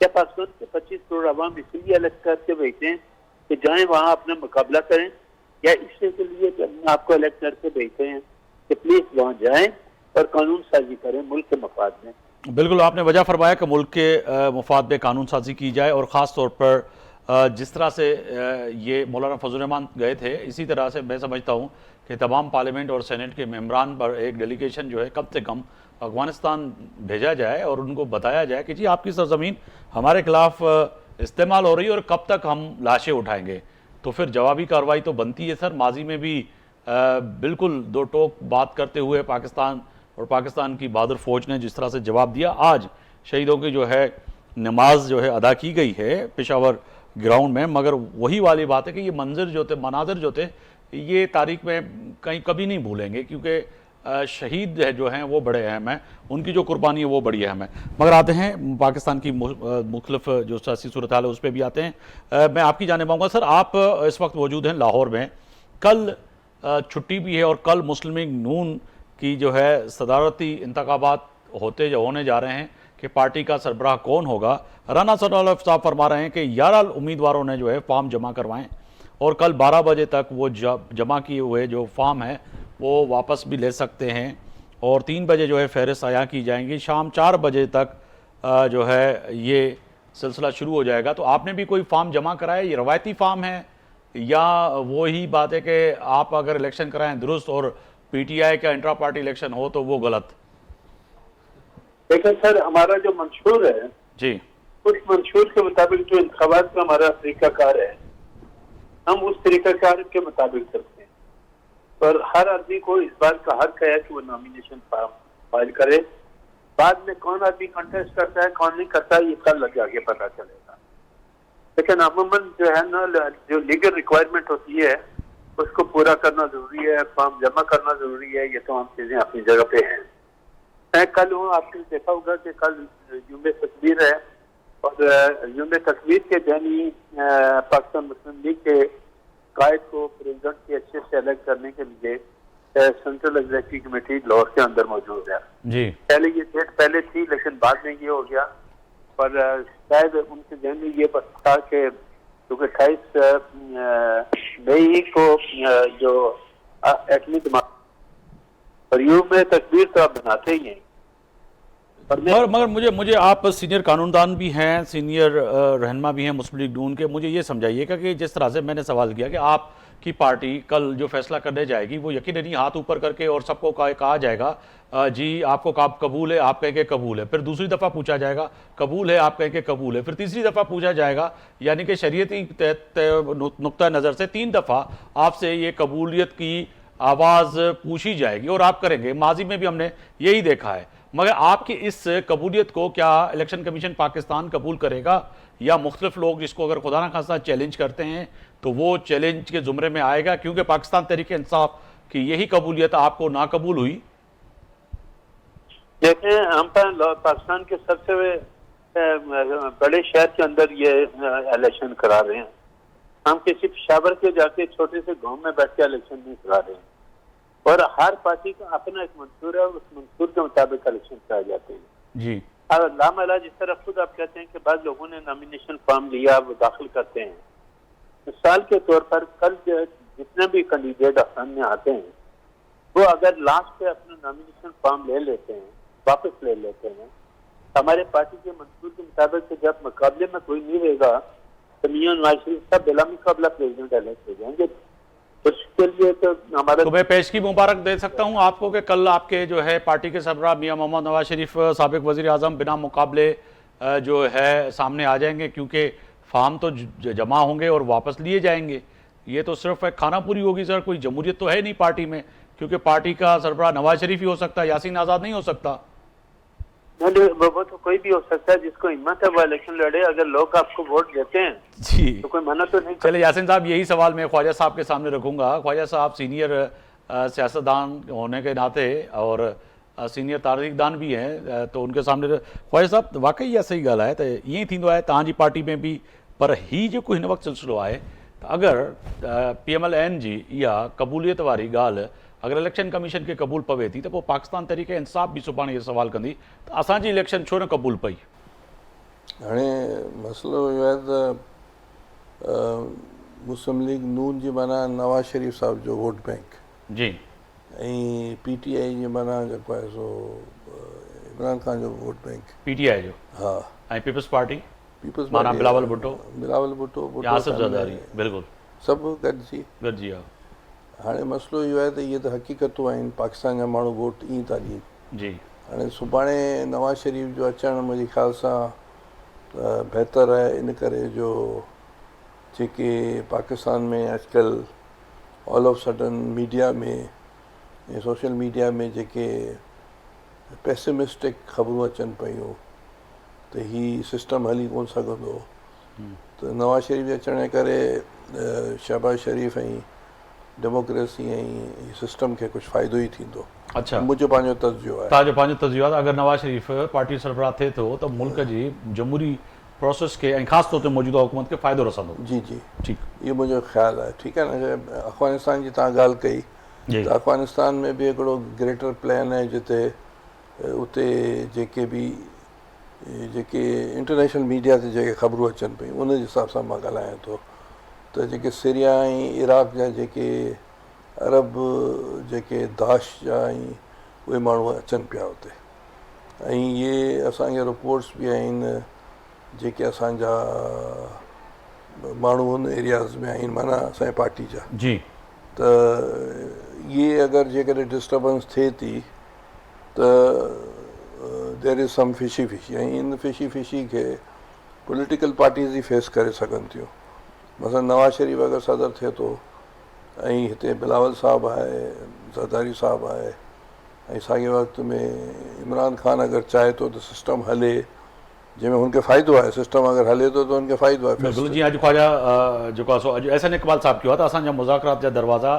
क्या पाकिस्तान के 25 करोड़ आवाम इसलिए अलग करके भेजते हैं कि जाएं वहाँ अपना मुकाबला करें, या इसलिए के लिए आपको अलग करके भेजते हैं कि प्लीज वहाँ जाएं और कानून साजी करें मुल्क के मफाद में? बिल्कुल, आपने वजह फरमाया कि मुल्क के मुफाद में कानून साजी की जाए, और ख़ास तौर पर जिस तरह से ये मौलाना फजल रहमान गए थे, इसी तरह से मैं समझता हूँ कि तमाम पार्लियामेंट और सेनेट के मेम्बरान पर एक डेलीगेशन जो है कम से कम अफगानिस्तान भेजा जाए और उनको बताया जाए कि जी आपकी सरजमीन हमारे खिलाफ इस्तेमाल हो रही है और कब तक हम लाशें उठाएंगे। तो फिर जवाबी कार्रवाई तो बनती है सर। माजी में भी बिल्कुल दो टोक बात करते हुए पाकिस्तान और पाकिस्तान की बहादुर फ़ौज ने जिस तरह से जवाब दिया, आज शहीदों की जो है नमाज जो है अदा की गई है पेशावर ग्राउंड में। मगर वही वाली बात है कि ये मंजर जो थे, मनाजर जो थे, ये तारीख में कहीं कभी नहीं भूलेंगे, क्योंकि शहीद जो हैं वो बड़े अहम हैं, उनकी जो कुर्बानी है वो बड़ी अहम है। मगर आते हैं पाकिस्तान की मुख्तलिफ जो सियासी सूरत हाल है उस पर भी आते हैं। मैं आपकी जाने पाऊँगा सर, आप इस वक्त मौजूद हैं लाहौर में। कल छुट्टी भी है और कल मुस्लिम लीग नून की जो है सदारती इंतखाबात होते जो होने जा रहे हैं कि पार्टी का सरबराह कौन होगा। राना सनाउल्लाह साहब फरमा रहे हैं कि 11 उम्मीदवारों ने जो है फॉर्म जमा करवाएं और कल 12 बजे तक वो जमा किए हुए जो फॉर्म है वो वापस भी ले सकते हैं और 3 बजे जो है फहरिस्त आया की जाएंगी। शाम 4 बजे तक जो है ये सिलसिला शुरू हो जाएगा। तो आपने भी कोई फॉर्म जमा कराया, ये रवायती फॉर्म है या वो ही बात है कि आप अगर इलेक्शन कराएं दुरुस्त और पीटीआई का इंट्रा पार्टी इलेक्शन हो तो वो गलत? देखिए सर, हमारा जो मंशूर है जी, उस मंशूर के मुताबिक जो इंतखाबात का हमारा तरीकाकार है, हम उस तरीकाकार के मुताबिक चलते हैं। पर हर आदमी को इस बात का हक है कि वो नॉमिनेशन फॉर्म फाइल करे। बाद में कौन आदमी कंटेस्ट करता है कौन नहीं करता है ये कल जाके पता चलेगा। लेकिन अमूमन जो है ना, जो लीगल रिक्वायरमेंट होती है उसको पूरा करना जरूरी है, फॉर्म जमा करना जरूरी है। ये तमाम चीजें अपनी जगह पे हैं। मैं कल हूँ, आपने देखा होगा कि कल जुम्मे तकबीर है और जुम्मे तकबीर के जानी पाकिस्तान मुस्लिम लीग के कायद को प्रेसिडेंट के अच्छे से अलग करने के लिए सेंट्रल एग्जीक्यूटिव कमेटी लाहौर के अंदर मौजूद है जी। पहले ये डेट पहले थी लेकिन बाद में ये हो गया। पर शायद उनके जहन में ये बस था कि क्योंकि 28 मई को जो एटमी दिमाग और यूं में तकबीर तो आप बनाते ही हैं। मगर मुझे आप सीनियर कानूनदान भी हैं, सीनियर रहनुमा भी हैं मुस्लिम लीग नून के, मुझे ये समझाइएगा कि जिस तरह से मैंने सवाल किया कि आपकी पार्टी कल जो फैसला करने जाएगी वो यकीनन हाथ ऊपर करके और सबको कहा जाएगा जी आपको कबूल है, आप कहेंगे कबूल है, फिर दूसरी दफ़ा पूछा जाएगा कबूल है, आप कहेंगे कबूल है, फिर तीसरी दफ़ा पूछा जाएगा, यानी कि शरीयती नुक्ता नज़र से 3 दफ़ा आपसे ये कबूलियत की आवाज़ पूछी जाएगी और आप करेंगे। माजी में भी हमने यही देखा है। मगर आपकी इस कबूलियत को क्या इलेक्शन कमीशन पाकिस्तान कबूल करेगा या मुख्तलिफ लोग जिसको अगर खुदा ना खास्ता चैलेंज करते हैं तो वो चैलेंज के जुमरे में आएगा, क्योंकि पाकिस्तान तहरीक इंसाफ की यही कबूलियत आपको नाकबूल हुई? देखें, हम पाकिस्तान के सबसे बड़े शहर के अंदर ये इलेक्शन करा रहे हैं। हम किसी पेशावर के जाके छोटे से गांव में बैठ के इलेक्शन नहीं करा रहे हैं और हर पार्टी का अपना एक मंशूर है, उस मंशूर के मुताबिक इलेक्शन कराए जाते हैं जी। और लामला जिस तरह खुद आप कहते हैं कि बाद लोगों ने नॉमिनेशन फॉर्म लिया वो दाखिल करते हैं। मिसाल के तौर पर कल जितने भी कैंडिडेट सामने आते हैं वो अगर लास्ट पे अपना नॉमिनेशन फॉर्म ले लेते हैं, वापस ले लेते हैं, हमारे पार्टी के मंशूर के मुताबिक जब मुकाबले में कोई नहीं रहेगा तो मियां नवाज शरीफ साहब बिला मुकाबला प्रेसिडेंट इलेक्ट हो जाएंगे। उसके लिए तो हमारा तो मैं पेश की मुबारक दे सकता हूं आपको कि कल आपके जो है पार्टी के सरबराह मियां मोहम्मद नवाज शरीफ साबिक वजीर आजम बिना मुकाबले जो है सामने आ जाएंगे, क्योंकि फार्म तो जमा होंगे और वापस लिए जाएंगे। ये तो सिर्फ एक खाना पूरी होगी सर, कोई जमहूरियत तो है नहीं पार्टी में, क्योंकि पार्टी का सरबराह नवाज शरीफ ही हो सकता है, यासीन आज़ाद नहीं हो सकता। वो तो कोई भी हो सकता है जिसको हिम्मत है वो इलेक्शन लड़े। अगर लोग आपको वोट देते हैं जी तो कोई मना तो नहीं। चले यासीन साहब, यही सवाल मैं ख्वाजा साहब के सामने रखूंगा। ख्वाजा साहब सीनियर सियासतदान होने के नाते और सीनियर तारीखदान भी हैं, तो उनके सामने ख्वाजा साहब वाकई इहा सही ॻाल्हि आहे त ईअं ई थींदो आहे तव्हांजी पार्टी में भी, पर ही जेको हिन वक़्तु सिलसिलो आहे त अगरि PMLN जी इहा क़बूलियत वारी ॻाल्हि अगर इलेक्शन कमीशन के कबूल पवे थी तो पोइ पाकिस्तान तहरीक इंसाफ भी सुभाणे ये सवाल कंदी त असांजी इलेक्शन छो न कबूल पई? हाणे मसइलो इहो आहे त मुस्लिम लीग नून जी माना नवाज शरीफ साहब जो वोट बैंक जी ऐं PTI जी माना जेको आहे सो इमरान खान जो वोट बैंक PTI जो हा ऐं पीपल्स पार्टी पीपल्स माना बिलावल भुट्टो आसिफ ज़रदारी बिल्कुलु सभु गॾिजी गॾिजी आहे। हाणे मसइलो इहो आहे त इहे त हक़ीक़तूं आहिनि, पाकिस्तान जा माण्हू वोट ईअं था ॾियनि। जी हाणे सुभाणे नवाज शरीफ जो अचणु मुंहिंजे ख़्याल सां बहितरु आहे, इन करे जो जेके पाकिस्तान में अॼुकल्ह ऑल ऑफ सडन मीडिया में ऐं सोशल मीडिया में जेके पेसिमिस्टिक ख़बरूं अचनि पियूं त हीउ सिस्टम हली कोन सघंदो, त नवाज शरीफ जे अचण जे करे शहबाज शरीफ़ ऐं डेमोक्रेसी ऐं सिस्टम खे कुझु फ़ाइदो ई थींदो। अच्छा, मुंहिंजो पंहिंजो तजुर्बो आहे। तव्हांजो पंहिंजो तजुर्बो आहे। अगरि नवाज शरीफ़ पार्टी सरबराह थिए थो त मुल्क जी जमहूरी प्रोसेस खे ऐं ख़ासि तौर ते मौजूदा हुकूमत खे फ़ाइदो रसंदो। जी जी ठीकु, इहो मुंहिंजो ख़्यालु आहे। ठीकु आहे न। अफ़गानिस्तान जी तव्हां ॻाल्हि कई त अफ़गानिस्तान में बि हिकिड़ो ग्रेटर प्लान आहे जिते उते जेके बि जेके इंटरनेशनल मीडिया ते जेके ख़बरूं अचनि पियूं उन जे हिसाब सां मां ॻाल्हायां थो त जेके सीरिया ऐं इराक जा जेके अरब जेके दाश जा ऐं उहे माण्हू अचनि पिया उते ऐं इहे असांखे रिपोर्ट्स बि आहिनि जेके असांजा माण्हू उन एरियाज़ में आहिनि माना असांजे पार्टी जा जी त इहे अगरि जेकॾहिं डिस्टर्बेंस थिए थी त देर इज़ सम फिशी ऐं इन फिशी खे पॉलिटिकल पार्टीज़ ई फेस करे सघनि थियूं मसलन नवाज़ शरीफ़ अगरि सदर थिए थो ऐं हिते बिलावल साहबु आहे ज़रदारी साहबु आहे ऐं साॻे वक़्त में इमरान ख़ान अगरि चाहे थो त सिस्टम हले जंहिंमें हुनखे फ़ाइदो आहे सिस्टम अगरि हले थो त हुनखे फ़ाइदो आहे बिल्कुलु जी अॼु ख़्वाजा जेको आहे सो अॼु एहसन इक़बाल साहब कयो आहे त असांजा मुज़ाकरात जा दरवाज़ा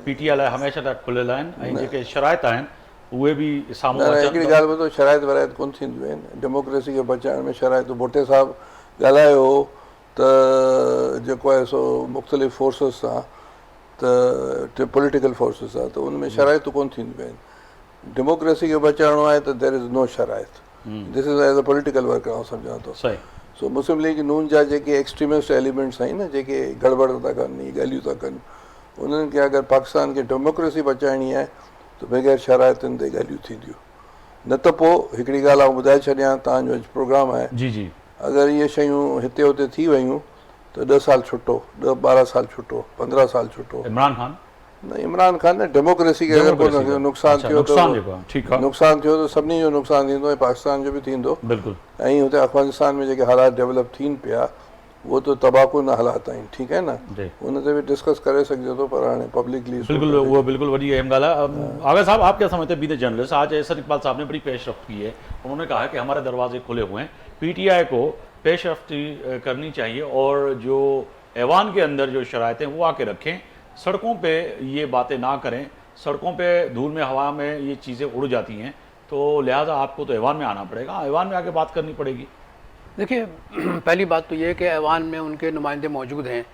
PTI लाइ हमेशह लाइ खुलियल आहिनि ऐं जेके शराइत आहिनि उहे बि साम्हूं न अचनि हिकिड़ी त- ॻाल्हि ॿुधो शराइत वराइत कोन थींदियूं आहिनि डेमोक्रेसी खे बचाइण में शराइत भुट्टे साहब ॻाल्हायो हो त जेको आहे सो मुख़्तलिफ़ फोर्सिस सां त पॉलिटिकल फोर्सिस सां त उन में शराइतूं कोन थींदियूं आहिनि डेमोक्रेसी खे बचाइणो आहे त देर इज़ नो शराइत this is as a political worker आउं सम्झां थो सही सो मुस्लिम लीग नून जा जेके एक्सट्रीमिस्ट एलिमेंट्स आहिनि न जेके गड़बड़ था कनि ॻाल्हियूं था कनि उन्हनि खे अगरि पाकिस्तान खे डेमोक्रेसी बचाइणी आहे त बग़ैर शराइतुनि ते ॻाल्हियूं थींदियूं न त पोइ हिकिड़ी ॻाल्हि आउं ॿुधाए छॾियां तव्हांजो अॼु प्रोग्राम आहे जी जी अगरि इहे शयूं हिते हुते थी वयूं त 10 साल छुटो 10-12 साल छुटो 15 साल छुटो इमरान ख़ान न इमरान ख़ान न डेमोक्रेसी खे अगरि डेमोक्रेसी को खे। नुक़सानु अच्छा, थियो नुक़सानु जेको आहे, ठीकु आहे। नुक़सानु थियो त सभिनी जो नुक़सानु थींदो ऐं पाकिस्तान जो बि थींदो बिल्कुलु ऐं हुते अफ़गानिस्तान में जेके हालात डेवलप थियनि पिया उहो त तबाहकुन हालात आहिनि ठीकु आहे न जी उन ते बि डिस्कस करे सघिजे थो पर हाणे पब्लिकली बिल्कुल वो बिल्कुल बड़ी अहम गाल है आगा साहब आप क्या समझते हैं बीते जर्नलिस्ट आज एहसन इकबाल साहब ने बड़ी पेशरफ्त की है उन्होंने कहा कि हमारे दरवाजे खुले हुए हैं PTI को पेशरफ्ती करनी चाहिए और जो ऐवान के अंदर जो शरायतें वो आके रखें सड़कों पे ये बातें ना करें सड़कों पे धूल में हवा में ये चीज़ें उड़ जाती हैं तो लिहाजा आपको तो ऐवान में आना पड़ेगा ऐवान में आके बात करनी पड़ेगी देखिए पहली बात तो ये है कि ऐवान में उनके नुमाइंदे मौजूद हैं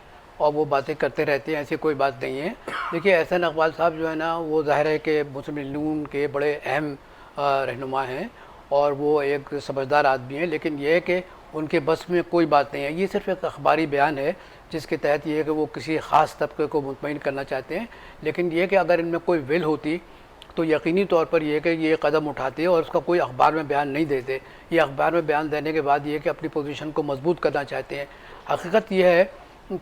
और वो बातें करते रहते हैं ऐसी कोई बात नहीं है देखिए एहसन इकबाल साहब जो है ना वो ज़ाहिर है कि मुस्लिम लीग नून के बड़े अहम रहनुमा हैं और वो एक समझदार आदमी हैं लेकिन ये है कि उनके बस में कोई बात नहीं है ये सिर्फ एक अखबारी बयान है जिसके तहत ये है कि वो किसी ख़ास तबके को मुतमईन करना चाहते हैं लेकिन ये कि अगर इनमें कोई विल होती तो यकीनी तौर पर यह कि ये कदम उठाते और उसका कोई अखबार में बयान नहीं देते ये अखबार में बयान देने के बाद ये कि अपनी पोजीशन को मजबूत करना चाहते हैं हकीकत यह है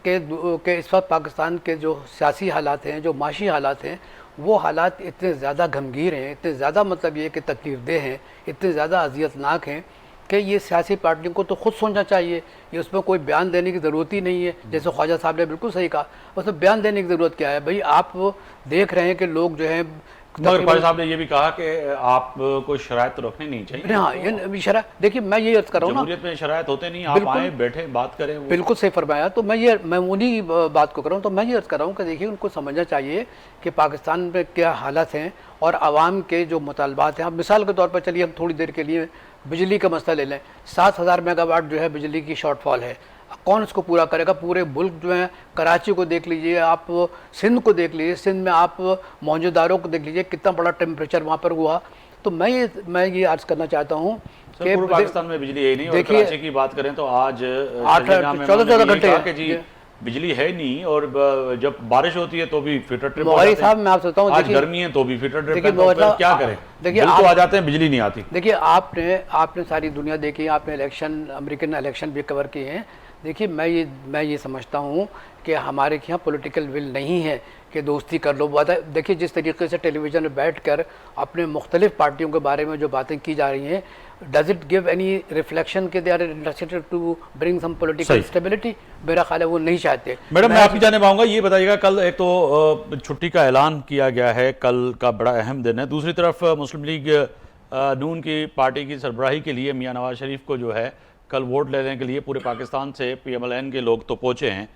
कि इस वक्त पाकिस्तान के जो सियासी हालात हैं जो माशी हालात हैं वो हालात इतने ज़्यादा गमगीर हैं इतने ज़्यादा मतलब ये कि तकलीफदेह हैं इतने ज़्यादा अजियतनाक हैं कि ये सियासी पार्टियों को तो खुद सोचना चाहिए ये उसमें कोई बयान देने की ज़रूरत ही नहीं है जैसे ख्वाजा साहब ने बिल्कुल सही कहा उसमें बयान देने की ज़रूरत क्या है भाई आप देख रहे हैं कि लोग जो हैं मगर ख्वाजा साहब ने ये भी कहा कि आप को शराइत तो रखनी नहीं चाहिए हाँ ये शरा देखिए मैं ये अर्ज कर रहा हूँ ना जमहूरियत में शराइत होते नहीं आप बिल्कुल। आए बैठे बात करें वो बिल्कुल सही फरमाया तो मैं उन्हीं बात को कर रहा हूँ तो मैं ये अर्ज कर रहा हूँ कि देखिए उनको समझना चाहिए कि पाकिस्तान में क्या हालत हैं और आवाम के जो मुतालबात हैं अब मिसाल के तौर पर चलिए हम थोड़ी देर के लिए बिजली का मसला ले लें 7,000 मेगावाट जो है बिजली की शॉर्टफॉल है कौन इसको पूरा करेगा पूरे मुल्क जो है कराची को देख लीजिए आप सिंध को देख लीजिए सिंध में आप मौजूदारों को देख लीजिए कितना बड़ा टेम्परेचर वहाँ पर हुआ तो मैं ये अर्ज करना चाहता हूँ सर, पूरे पाकिस्तान में बिजली है ही नहीं और देखिए, कराची की बात करें तो आज 14 घंटे घंटे बिजली है नहीं और जब बारिश होती है तो भी फिटर ट्रिप मौलाना साहब मैं आपसे बताऊं आज देखिए गर्मी है तो भी फिटर ट्रिप देखिए, है, तो फिर मौलाना क्या साहब, करें देखिए, बिल तो आप- आ जाते हैं बिजली नहीं आती देखिए आपने सारी दुनिया देखी आपने अमेरिकन इलेक्शन भी कवर किए हैं देखिए मैं ये समझता हूँ कि हमारे यहाँ पॉलिटिकल विल नहीं है कि दोस्ती कर लो देखिए जिस तरीके से टेलीविज़न में बैठकर अपने मुख्तलिफ पार्टियों के बारे में जो बातें की जा रही हैं does it give any reflection के they are interested to bring some political सही। स्टेबिलिटी मेरा ख्याल है वो नहीं चाहते मैडम मैं आपकी जाने पाऊंगा ये बताइएगा कल एक तो छुट्टी का ऐलान किया गया है कल का बड़ा अहम दिन है दूसरी तरफ मुस्लिम लीग नून की पार्टी की सरबराही के लिए मियां नवाज शरीफ को जो है कल वोट लेने के लिए पूरे पाकिस्तान से PMLN के लोग तो पहुंचे हैं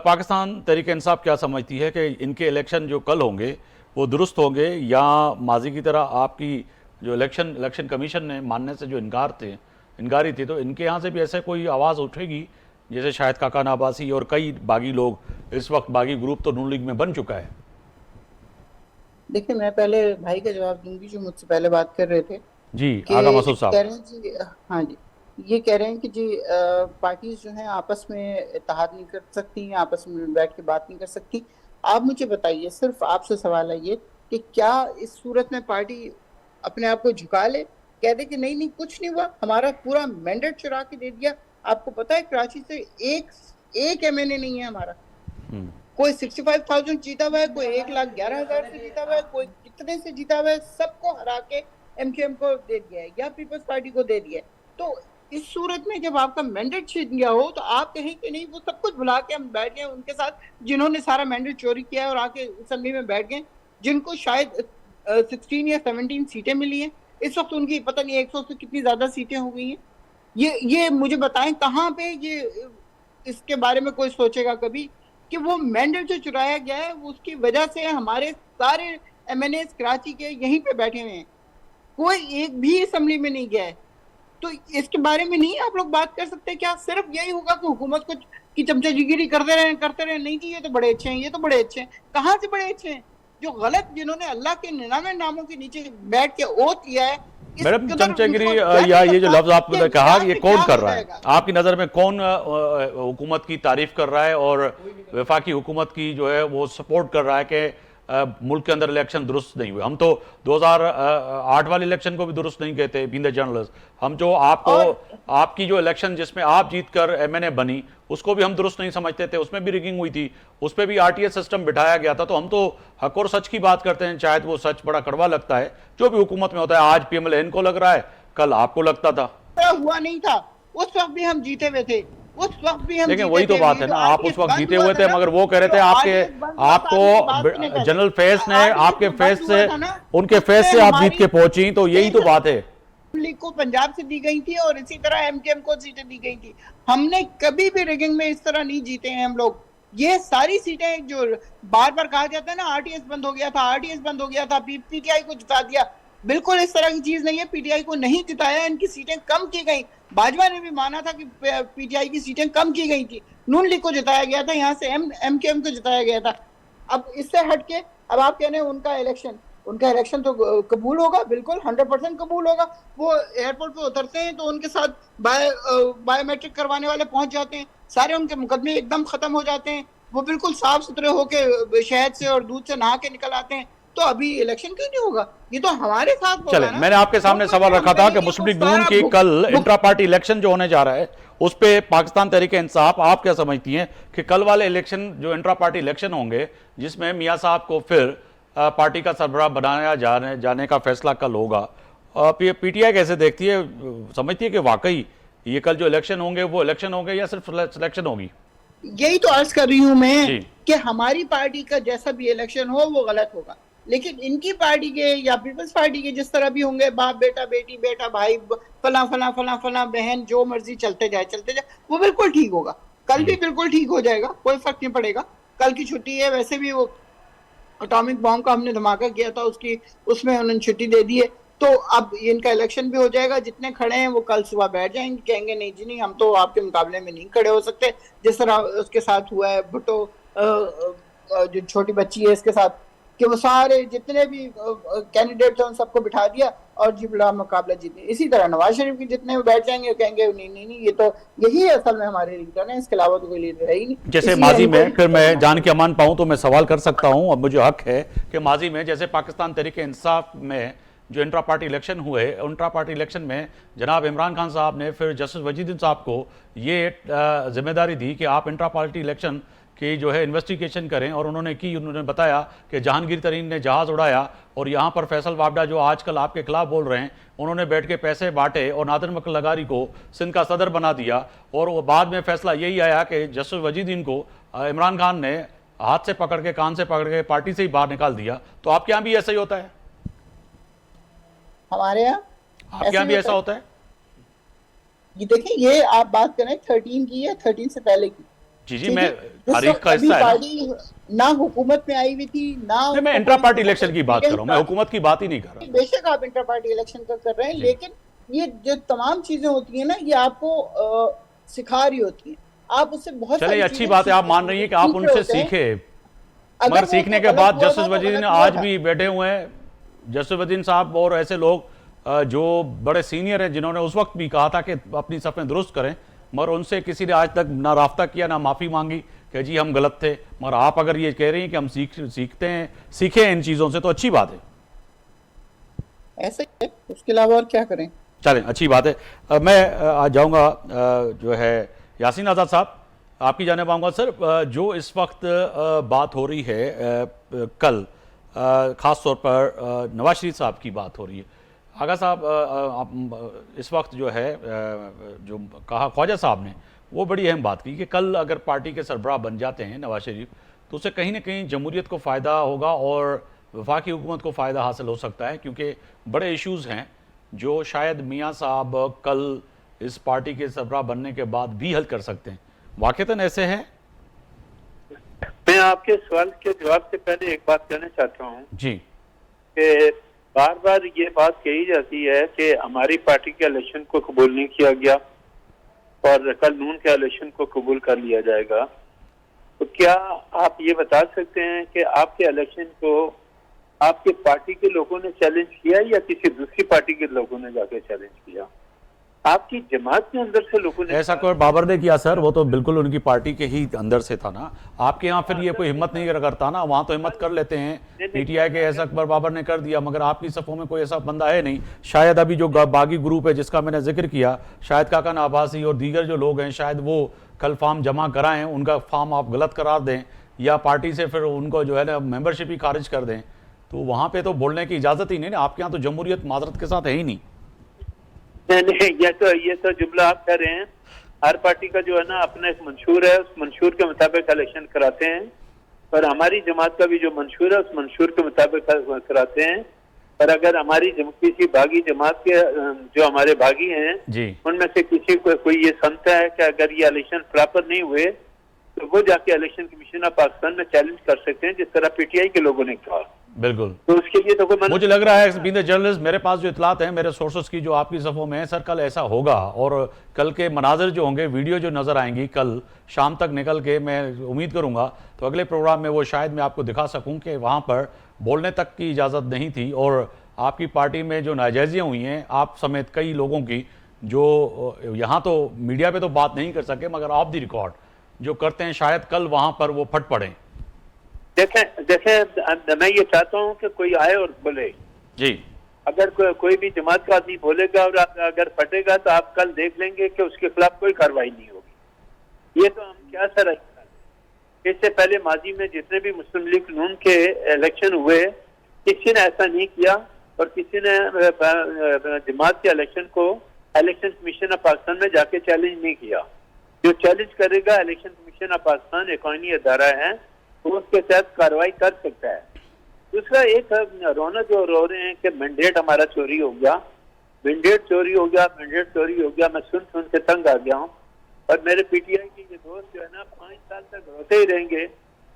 पाकिस्तान तहरीक इंसाफ क्या समझती है कि इनके इलेक्शन जो कल होंगे वो दुरुस्त होंगे या माजी की तरह आपकी जो इलेक्शन कमीशन ने मानने से जो इनकारी थी तो इनके यहाँ से भी ऐसे कोई आवाज़ उठेगी जैसे शायद काका नाबासी और कई बागी लोग इस वक्त बागी ग्रुप तो नून लीग में बन चुका है देखिए मैं पहले भाई का जवाब दूंगी जो मुझसे पहले बात कर रहे थे जी कि आगा मसूद कह साहब। रहे हैं जी, हाँ जी, ये कह रहे हैं कि जी पार्टीज जो हैं आपस में इत्तेहाद नहीं कर सकती, आपस में बैठ के बात नहीं कर सकती। आप मुझे बताइए, सिर्फ आपसे सवाल है ये कि क्या इस सूरत में पार्टी अपने आप को झुका ले, कह दे कि नहीं नहीं कुछ नहीं हुआ, हमारा पूरा मैंडेट चुरा के दे दिया। आपको पता है कराची से एक एमएनए नहीं है हमारा। कोई 65,000 जीता हुआ है, कोई 1,11,000 से जीता हुआ है, कोई कितने से जीता हुआ है, सबको हरा के एमकेएम को दे दिया है या पीपल्स पार्टी को दे दिया है। तो इस सूरत में जब आपका मैंडेट छीन गया हो तो आप कहें कि नहीं वो सब कुछ भुला के हम बैठ गए उनके साथ जिन्होंने सारा मैंडेट चोरी किया है और आके असेंबली में बैठ गए, जिनको शायद 16 या 17 सीटें मिली हैं। इस वक्त उनकी पता नहीं 100 से कितनी ज्यादा सीटें हो गई हैं। ये मुझे बताएं कहाँ पे ये इसके बारे में कोई सोचेगा कभी कि वो मैंडेट जो चुराया गया है उसकी वजह से हमारे सारे एमएनए कराची के यहीं पे बैठे हुए हैं, कोई एक भी असेंबली में नहीं गया है। तो इसके बारे में नहीं आप लोग बात कर सकते? क्या सिर्फ यही होगा कि हुकूमत को की चमचागिरी करते रहे? नहीं जी ये तो बड़े अच्छे हैं, ये तो बड़े अच्छे हैं। कहाँ से बड़े अच्छे हैं? जो गलत, जिन्होंने अल्लाह के 99 नामों के नीचे बैठ के ओथ लिया है। मैडम चमचगिरी या ये जो लफ्ज आपने कहा ये कौन कर रहा है आपकी नज़र में? कौन हुकूमत की तारीफ कर रहा है और वफाकी हुकूमत की जो है वो सपोर्ट कर रहा है कि मुल्क के अंदर इलेक्शन दुरुस्त नहीं हुए? हम तो 2008 वाले इलेक्शन को भी दुरुस्त नहीं कहते बीइंग द जर्नलिस्ट। हम जो आपकी जो इलेक्शन जिसमें आप जीत कर एमएनए बनी उसको भी हम दुरुस्त नहीं समझते थे, उसमें भी रिगिंग हुई थी, उस पर भी आरटीएस सिस्टम बिठाया गया था। तो हम तो हक और सच की बात करते हैं, चाहे वो सच बड़ा कड़वा लगता है जो भी हुकूमत में होता है। आज पीएमएलएन को लग रहा है, कल आपको लगता था। हुआ नहीं था, उस वक्त भी हम जीते हुए थे, उस वक्त भी हम लेकिन जीते वही तो थे। बात है ना, आप उस वक्त जीते हुए थे मगर वो कह रहे थे आपको जनरल फेस ने आपके फेस से उनके फेस से आप जीत के पहुंची, तो यही तो बात है। लीग को पंजाब से दी गई थी और इसी तरह एमकेएम को सीटें दी गई थी। हमने कभी भी रिगिंग में इस तरह नहीं जीते हैं हम लोग। ये सारी सीटें जो बार बार कहा जाता है ना आरटीएस बंद हो गया था, आरटीएस बंद हो गया था, पीटीआई को जिता दिया, बिल्कुल इस तरह की चीज नहीं है। पीटीआई को नहीं जिताया, इनकी सीटें कम की गई। बाजवा ने भी माना था कि पीटीआई की सीटें कम की गई थी, नून लीग को जिताया गया था, यहाँ से एमकेएम को जिताया गया था। अब इससे हटके अब आप कह रहे हैं उनका इलेक्शन तो कबूल होगा, बिल्कुल 100% कबूल होगा। वो एयरपोर्ट पे उतरते हैं तो उनके साथ बायोमेट्रिक करवाने वाले पहुंच जाते हैं, सारे उनके मुकदमे एकदम खत्म हो जाते हैं, वो बिल्कुल साफ सुथरे होके शहद से और दूध से नहा के निकल आते हैं। तो अभी इलेक्शन क्यों नहीं होगा? ये तो हमारे साथ होगा। चले, मैंने आपके सामने सवाल रखा था कि मुस्लिम लीग नून की कल इंट्रा पार्टी इलेक्शन जो होने जा रहा है उस पे पाकिस्तान तहरीक इंसाफ आप क्या समझती हैं कि कल वाले इलेक्शन जो इंट्रा पार्टी इलेक्शन होंगे जिसमें मियां साहब को फिर पार्टी का सरबराह बनाया जाने का फैसला कल होगा, पीटीआई कैसे देखती है? समझती है कि वाकई ये कल जो इलेक्शन होंगे वो इलेक्शन होंगे या सिर्फ सिलेक्शन होगी? यही तो अर्ज कर रही हूं मैं कि हमारी पार्टी का जैसा भी इलेक्शन हो वो गलत होगा, लेकिन इनकी पार्टी के या पीपल्स पार्टी के जिस तरह भी होंगे, बाप बेटा बेटी बेटा भाई फला फला फला फला बहन जो मर्जी चलते जाए वो बिल्कुल ठीक होगा। कल भी बिल्कुल ठीक हो जाएगा, कोई फर्क नहीं पड़ेगा। कल की छुट्टी है, वैसे भी वो एटॉमिक बॉम्ब का हमने धमाका किया था उसमें उन्होंने छुट्टी दे दी है। तो अब इनका इलेक्शन भी हो जाएगा, जितने खड़े हैं वो कल सुबह बैठ जाएंगे, कहेंगे नहीं जी नहीं हम तो आपके मुकाबले में नहीं खड़े हो सकते, जिस तरह उसके साथ हुआ है भुट्टो जो छोटी बच्ची है इसके साथ, कि वो सारे जितने भी कैंडिडेट थे उन सबको बिठा दिया और जी बड़ा मुकाबला जीते। इसी तरह नवाज शरीफ के जितने बैठ जाएंगे कहेंगे नहीं नहीं नहीं ये तो यही असल में हमारे लीडर हैं, इसके अलावा तो कोई लीडर है ही नहीं। जैसे माजी में, फिर मैं जान के अमान पाऊं तो मैं सवाल कर सकता हूं और मुझे हक है कि माजी में जैसे पाकिस्तान तहरीक इंसाफ में जो इंट्रा पार्टी इलेक्शन हुए, इंट्रा पार्टी इलेक्शन में जनाब इमरान खान साहब ने फिर जस्टिस वजीदुद्दीन साहब को ये जिम्मेदारी दी कि आप इंट्रा पार्टी इलेक्शन की जो है इन्वेस्टिगेशन करें, और उन्होंने बताया कि जहांगीर तरीन ने जहाज़ उड़ाया और यहाँ पर फैसल वाबडा जो आजकल आपके खिलाफ बोल रहे हैं उन्होंने बैठ के पैसे बांटे और नादिर मक्कल लगारी को सिंध का सदर बना दिया, और वो बाद में फैसला यही आया कि जस्टिस वजीदुद्दीन को इमरान खान ने हाथ से पकड़ के कान से पकड़ के पार्टी से ही बाहर निकाल दिया। तो आपके यहाँ भी ऐसा ही होता है? हमारे यहाँ आपके यहाँ भी ऐसा होता है? ये देखिए, ये आप बात करें 13 की है, 13 से पहले की। जी मैं तारीख का हिस्सा है ना हुकूमत में आई हुई थी ना मैं इंट्रा पार्टी इलेक्शन की बात कर रहा हूं, मैं हुकूमत की बात ही नहीं कर रहा। बेशक आप इंट्रा पार्टी इलेक्शन का कर रहे हैं, लेकिन ये जो तमाम चीजें होती है ना ये आपको सिखा रही होती है, आप उससे बहुत चलिए अच्छी बात है, आप मान रही है कि आप उनसे सीखे, मगर सीखने के बाद जस्टिस वजीदुद्दीन आज भी बैठे हुए हैं, जस्टिस वजीदुद्दीन साहब और ऐसे लोग जो बड़े सीनियर हैं जिन्होंने उस वक्त भी कहा था कि अपनी सफ़ें दुरुस्त करें, मगर उनसे किसी ने आज तक ना राब्ता किया ना माफ़ी मांगी कि जी हम गलत थे। मगर आप अगर ये कह रही हैं कि हम सीखें इन चीज़ों से, तो अच्छी बात है। ऐसे ही है, उसके अलावा और क्या करें। चलें, अच्छी बात है। मैं आज जाऊँगा जो है यासीन आज़ाद साहब, आपकी जानिब आऊँगा। सर, जो इस वक्त बात हो रही है, कल ख़ास तौर पर नवाज शरीफ साहब की बात हो रही है। आगा साहब, आप इस वक्त जो है जो कहा ख्वाजा साहब ने, वो बड़ी अहम बात की कि कल अगर पार्टी के सरबराह बन जाते हैं नवाज शरीफ, तो उससे कहीं ना कहीं जमहूरियत को फ़ायदा होगा और वफाकी हुकूमत को फ़ायदा हासिल हो सकता है, क्योंकि बड़े इश्यूज़ हैं जो शायद मियाँ साहब कल इस पार्टी के सरबराह बनने के बाद भी हल कर सकते हैं। वाक़तन ऐसे है? मैं आपके सवाल के जवाब से पहले एक बात कहना चाहता हूँ जी। कि बार बार ये बात कही जाती है कि हमारी पार्टी के इलेक्शन को कबूल नहीं किया गया और कल नून के इलेक्शन को कबूल कर लिया जाएगा। तो क्या आप ये बता सकते हैं कि आपके इलेक्शन को आपके पार्टी के लोगों ने चैलेंज किया या किसी दूसरी पार्टी के लोगों ने जाके चैलेंज किया? आपकी जमात के अंदर से लोगों ने ऐसा कोई बाबर ने किया सर? वो तो बिल्कुल उनकी पार्टी के ही अंदर से था ना। आपके यहाँ फिर ये कोई हिम्मत नहीं करता ना, वहाँ तो हिम्मत कर लेते हैं। पीटीआई के ऐसा अकबर बाबर ने कर दिया, मगर आपकी सफ़ों में कोई ऐसा बंदा है नहीं। शायद अभी जो बागी ग्रुप है जिसका मैंने जिक्र किया, शायद काका आभासी और दीगर जो लोग हैं, शायद वो कल फॉर्म जमा कराएं, उनका फॉर्म आप गलत करार दें या पार्टी से फिर उनको जो है ना मेंबरशिप ही खारिज कर दें, तो वहाँ पे तो बोलने की इजाज़त ही नहीं ना। आपके यहाँ तो जमहूरियत माजरत के साथ है ही नहीं। नहीं, ये तो जुमला आप कह रहे हैं। हर पार्टी का जो है ना अपना एक मंशूर है, उस मंशूर के मुताबिक इलेक्शन कराते हैं, और हमारी जमात का भी जो मंशूर है उस मंशूर के मुताबिक कराते हैं। और अगर हमारी किसी बागी जमात के जो हमारे बागी हैं जी, उनमें से किसी को कोई ये समझता है कि अगर ये इलेक्शन प्रॉपर नहीं हुए तो वो जाके इलेक्शन कमीशन ऑफ पाकिस्तान में चैलेंज कर सकते हैं, जिस तरह पीटीआई के लोगों ने कहा। बिल्कुल। तो उसके लिए तो कोई मुझे लग रहा है बीइंग द जर्नलिस्ट, मेरे पास जो इतलात है मेरे सोर्सेस की, जो आपकी सफ़ों में है सर, कल ऐसा होगा। और कल के मनाजर जो होंगे, वीडियो जो नज़र आएंगी कल शाम तक निकल के, मैं उम्मीद करूंगा तो अगले प्रोग्राम में वो शायद मैं आपको दिखा सकूं कि वहाँ पर बोलने तक की इजाज़त नहीं थी। और आपकी पार्टी में जो नाजायजियाँ हुई हैं, आप समेत कई लोगों की, जो यहाँ तो मीडिया पर तो बात नहीं कर सके, मगर ऑफ द रिकॉर्ड जो करते हैं, शायद कल वहाँ पर वो फट पड़ें। देखें, मैं ये चाहता हूँ कि कोई आए और बोले जी। अगर कोई भी जमात का आदमी बोलेगा और अगर फटेगा तो आप कल देख लेंगे कि उसके खिलाफ कोई कार्रवाई नहीं होगी। ये तो हम क्या सर, इससे पहले माजी में जितने भी मुस्लिम लीग नून के इलेक्शन हुए, किसी ने ऐसा नहीं किया और किसी ने जमात के इलेक्शन को इलेक्शन कमीशन ऑफ पाकिस्तान में जाके चैलेंज नहीं किया। जो चैलेंज करेगा इलेक्शन कमीशन ऑफ पाकिस्तान एक आईनी अदारा है, तो उसके तहत कार्रवाई कर सकता है। दूसरा, एक रोना जो रो रहे हैं कि मैंडेट हमारा चोरी हो गया, मैंडेट चोरी हो गया, मैंडेट चोरी हो गया, मैं सुन के तंग आ गया हूँ। और मेरे पीटीआई के ये दोस्त जो है ना 5 साल तक रोते ही रहेंगे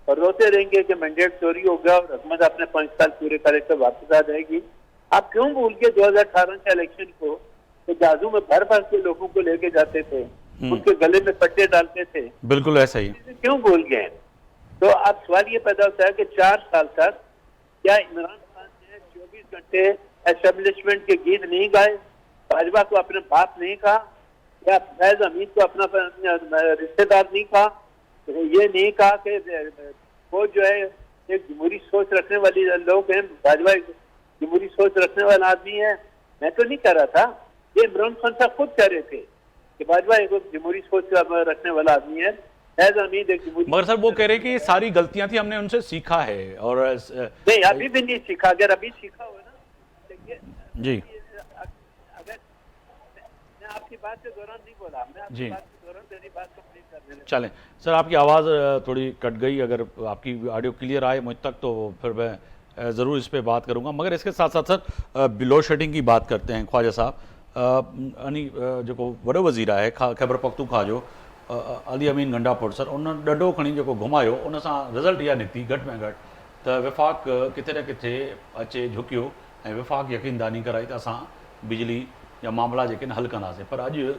और रोते रहेंगे कि मैंडेट चोरी हो गया और हुकूमत अपने 5 साल पूरे करे तो वापस आ जाएगी। आप क्यों भूल के 2018 के इलेक्शन को तो जहाजों में भर भर के लोगों को लेके जाते थे, उनके गले में पट्टे डालते थे? बिल्कुल ऐसा ही। क्यों भूल गए? तो अब सवाल ये पैदा होता है कि 4 साल तक क्या इमरान खान ने 24 घंटे एस्टेब्लिशमेंट के गीत नहीं गाए, भाजपा को अपने बाप नहीं कहा, या फैज हमीद को अपना रिश्तेदार नहीं कहा, ये नहीं कहा कि वो जो है एक जमहूरी सोच रखने वाली लोग हैं, भाजपा जमहूरी सोच रखने वाला आदमी है? मैं तो नहीं कह रहा था, ये इमरान खान साहब खुद कह रहे थे कि भाजपा एक जमहूरी सोच रखने वाला आदमी है। मगर सर वो कह रहे हैं कि ये सारी गलतियां थी, हमने उनसे सीखा है। और नहीं, अभी भी नहीं सीखा। अगर अभी सीखा हो ना, देखिए जी, अगर मैं आपकी बात के दौरान नहीं बोला, मैं आपकी बात के दौरान तेरी बात कंप्लीट करने लगा। चलें सर, आपकी आवाज़ थोड़ी कट गई, अगर आपकी ऑडियो क्लियर आए मुझ तक तो फिर मैं ज़रूर इस पर बात करूँगा। मगर इसके साथ साथ सर बिलो शेडिंग की बात करते हैं। ख्वाजा साहब जो वॾो वज़ीर है खैबर पख्तूनख्वा जो अली अमीन गंडापुर सर, उन ॾंडो खणी जेको घुमायो, उन सां रिज़ल्ट इहा निकिती घटि में घटि त विफ़ाक़ किथे न किथे अचे झुकियो ऐं विफ़ाक़ यकीनदानी कराई त असां बिजली जा मामला जेके हल कंदासीं। पर अॼु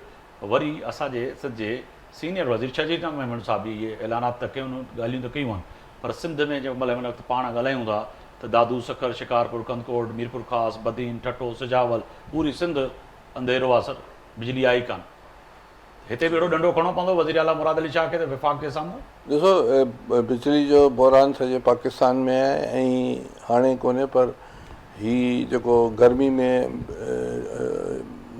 वरी असांजे सिंध जे सीनियर वज़ीर शजीर मेमन साहब बि इहे ऐलानात त कयूं, ॻाल्हियूं त कयूं आहिनि, पर सिंध में जंहिं महिल हिन वक़्तु पाण ॻाल्हायूं था त दादू सखर शिकारपुर कंदकोट मीरपुर ख़ास बदीन ठठो सिजावल पूरी सिंध अंधेरो आहे सर बिजली आई कान हिते बि अहिड़ो डंडो खणणो पवंदो वज़ीर आला मुराद अली शाह खे त विफ़ाक़ जे साम्हूं। ॾिसो बिजली जो बहरान सॼे पाकिस्तान में आहे ऐं हाणे कोन्हे पर ही जेको गर्मी में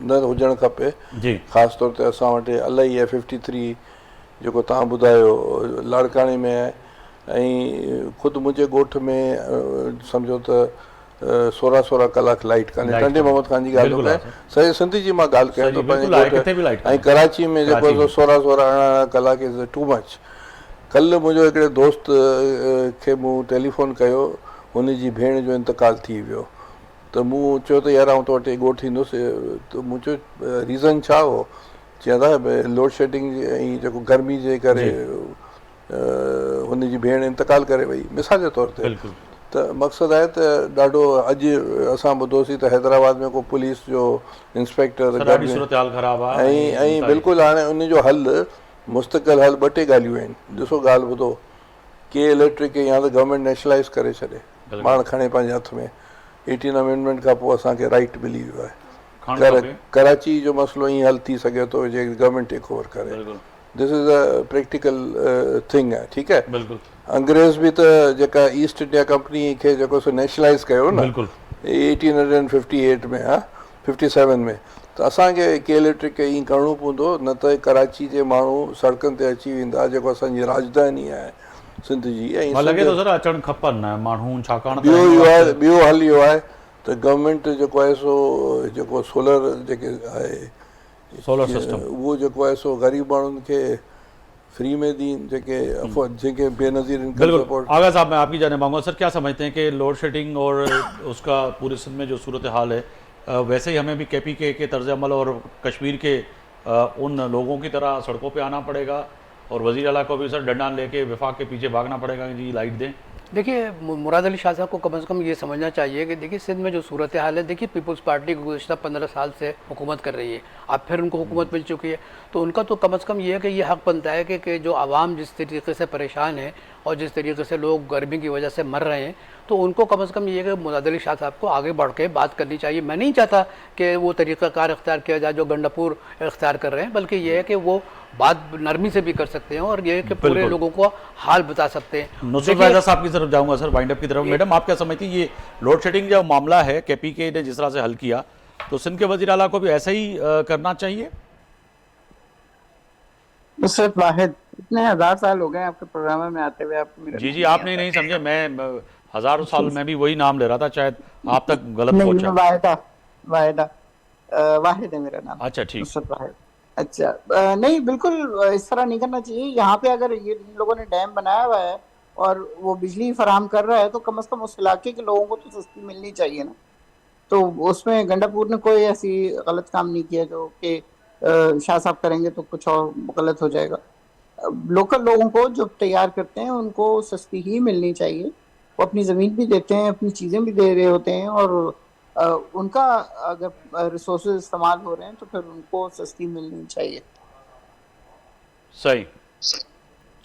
न हुजणु खपे जी ख़ासि तौर ते असां वटि इलाही आहे 53 जेको तव्हां ॿुधायो लाड़काणे में आहे ऐं ख़ुदि मुंहिंजे ॻोठ में सम्झो त 16 कलाक लाइट कान्हे। टंडे मोहम्मद ख़ान जी ॻाल्हि थो कयां सॼे सिंध जी मां ॻाल्हि कयां थो पंहिंजे ऐं कराची में जेको 16 कलाक इज़ टू मच। कल्ह मुंहिंजो हिकिड़े दोस्त खे मूं टेलीफोन कयो हुनजी भेण जो इंतकाल थी वियो त मूं चयो त यार आउं तो वटि ॻोठ ईंदुसि त मूं चयो रीज़न छा हो चवंदा भई लोड शेडिंग ऐं जेको गर्मी जे करे हुनजी भेण इंतकाल करे वई मिसाल जे तौर ते। त मक़सदु आहे त ॾाढो अॼु असां ॿुधोसीं त हैदराबाद में को पुलिस जो इंस्पेक्टर ऐं बिल्कुलु हाणे उनजो हल मुस्तक़िल हल ॿ टे ॻाल्हियूं आहिनि। ॾिसो ॻाल्हि ॿुधो के इलेक्ट्रिक या त गवर्नमेंट नेशनलाइज़ करे छॾे पाण खणे पंहिंजे हथ में 18 अमेंडमेंट खां पोइ असांखे राइट मिली वियो आहे। कराची जो मसइलो ईअं हल थी सघे थो जे गवर्नमेंट टेक ओवर करे this is a practical thing आहे ठीकु आहे। अंग्रेज़ बि त जेका ईस्ट इंडिया कंपनी खे जेको सो नेशनलाइज़ कयो न 1858 में हा 57 में त असांखे के इलेक्ट्रिक खे ईअं करिणो पवंदो न त कराची जे माण्हू सड़कनि ते अची वेंदा जेको असांजी राजधानी आहे सिंध जी। ऐं ॿियो हल इहो आहे त गवर्नमेंट जेको आहे सो जेको सोलर जेके आहे उहो जेको आहे सो ग़रीब माण्हुनि खे फ्री में दी जेके बेनज़ीर इनकम। आगा साहब मैं आपकी जाने मांगूंगा सर क्या समझते हैं कि लोड शेडिंग और उसका पूरे सिंध में जो सूरत हाल है वैसे ही हमें भी KPK के तर्ज अमल और कश्मीर के उन लोगों की तरह सड़कों पे आना पड़ेगा और वज़ीर आला को भी सर डंडा लेके विफाक के पीछे भागना पड़ेगा कि जी लाइट दें। देखिए मुराद अली शाह साहब को कम से कम ये समझना चाहिए कि देखिए सिंध में जो सूरत हाल है देखिए पीपल्स पार्टी गुज़श्ता 15 साल से हुकूमत कर रही है अब फिर उनको हुकूमत मिल चुकी है तो उनका तो कम से कम ये है कि ये हक बनता है कि जो आवाम जिस तरीके से परेशान है और जिस तरीके से लोग गर्मी की वजह से मर रहे हैं तो उनको कम से कम ये है कि मुराद अली शाह साहब को आगे बढ़ के बात करनी चाहिए। मैं नहीं चाहता कि वो तरीक़ाकार इख्तियार किया जाए जो गंडापुर इख्तियार कर रहे हैं बल्कि ये है कि वो बात नरमी से भी कर सकते हैं और ये कि पूरे लोगों को हाल बता सकते हैं। नुसरत राजा साहब की तरफ जाऊंगा सर वाइंड अप की तरफ। मैडम आप क्या समझती हैं ये लोड शेडिंग जो मामला है KPK ने जिस तरह से हल किया तो सिंध के वज़ीर आला को भी ऐसा ही करना चाहिए? नुसरत वाहिद इतने 1000 साल हो गए आपके प्रोग्राम में आते हुए आप जी आपने नहीं समझे मैं हजारों साल में भी वही नाम ले रहा था शायद आप तक गलत पहुंचा। वाहिद है मेरा नाम। अच्छा ठीक नुसरत वाहिद। अच्छा नहीं बिल्कुल इस तरह नहीं करना चाहिए। यहाँ पे अगर ये इन लोगों ने डैम बनाया हुआ है और वो बिजली फराहम कर रहा है तो कम से कम उस इलाके के लोगों को तो सस्ती मिलनी चाहिए ना। तो उसमें गंडापुर ने कोई ऐसी गलत काम नहीं किया जो कि शाह साहब करेंगे तो कुछ और गलत हो जाएगा। लोकल लोगों को जो तैयार करते हैं उनको सस्ती ही मिलनी चाहिए। वो अपनी ज़मीन भी देते हैं अपनी चीज़ें भी दे रहे होते हैं और उनका अगर रिसोर्सेज इस्तेमाल हो रहे हैं तो फिर उनको सस्ती मिलनी चाहिए। सही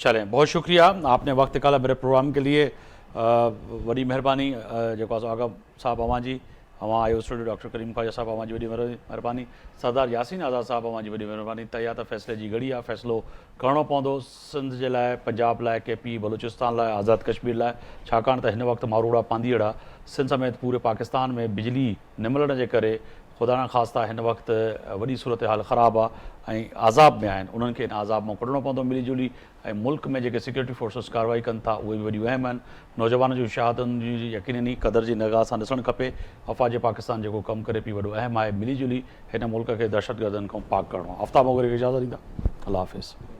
चलें बहुत शुक्रिया आपने वक्त निकाला मेरे प्रोग्राम के लिए वही मेहरबानी जो आगा साहब अवां जी अवां आयो स्टूडियो डॉक्टर करीम ख्वाजा साहब अवां जी वही मेहरबानी सरदार यासीन आज़ाद साहब अवां जी वही मेहरबानी त या त फ़ैसिले जी घड़ी आहे फ़ैसिलो करणो पवंदो सिंध जे लाइ पंजाब लाइ KP बलूचिस्तान लाइ आज़ाद कश्मीर लाइ छाकाणि त हिन वक़्तु मारूड़ा पांदीअड़ा सिंध समेत पूरे पाकिस्तान में बिजली न मिलण जे करे ख़ुदा न ख़ास्ता हिन वक़्तु वॾी सूरत हाल ख़राबु आहे ऐं आज़ाब में आहिनि उन्हनि खे इन आज़ाब मां कढणो पवंदो मिली जुली ऐं मुल्क में जेके सिक्योरिटी फोर्सिस कार्रवाई कनि था उहे बि वॾियूं अहम आहिनि। नौजवान जूं शहादतुनि जी यकीनी क़दर जी निगाह सां ॾिसणु खपे। अफ़वाज पाकिस्तान जेको कमु करे पई वॾो अहम आहे मिली जुली हिन मुल्क खे दहशतगर्दनि खां पाक करणो। आफ्ताब मोगरे खे इजाज़त ॾींदा। अल्लाह हाफ़िज़।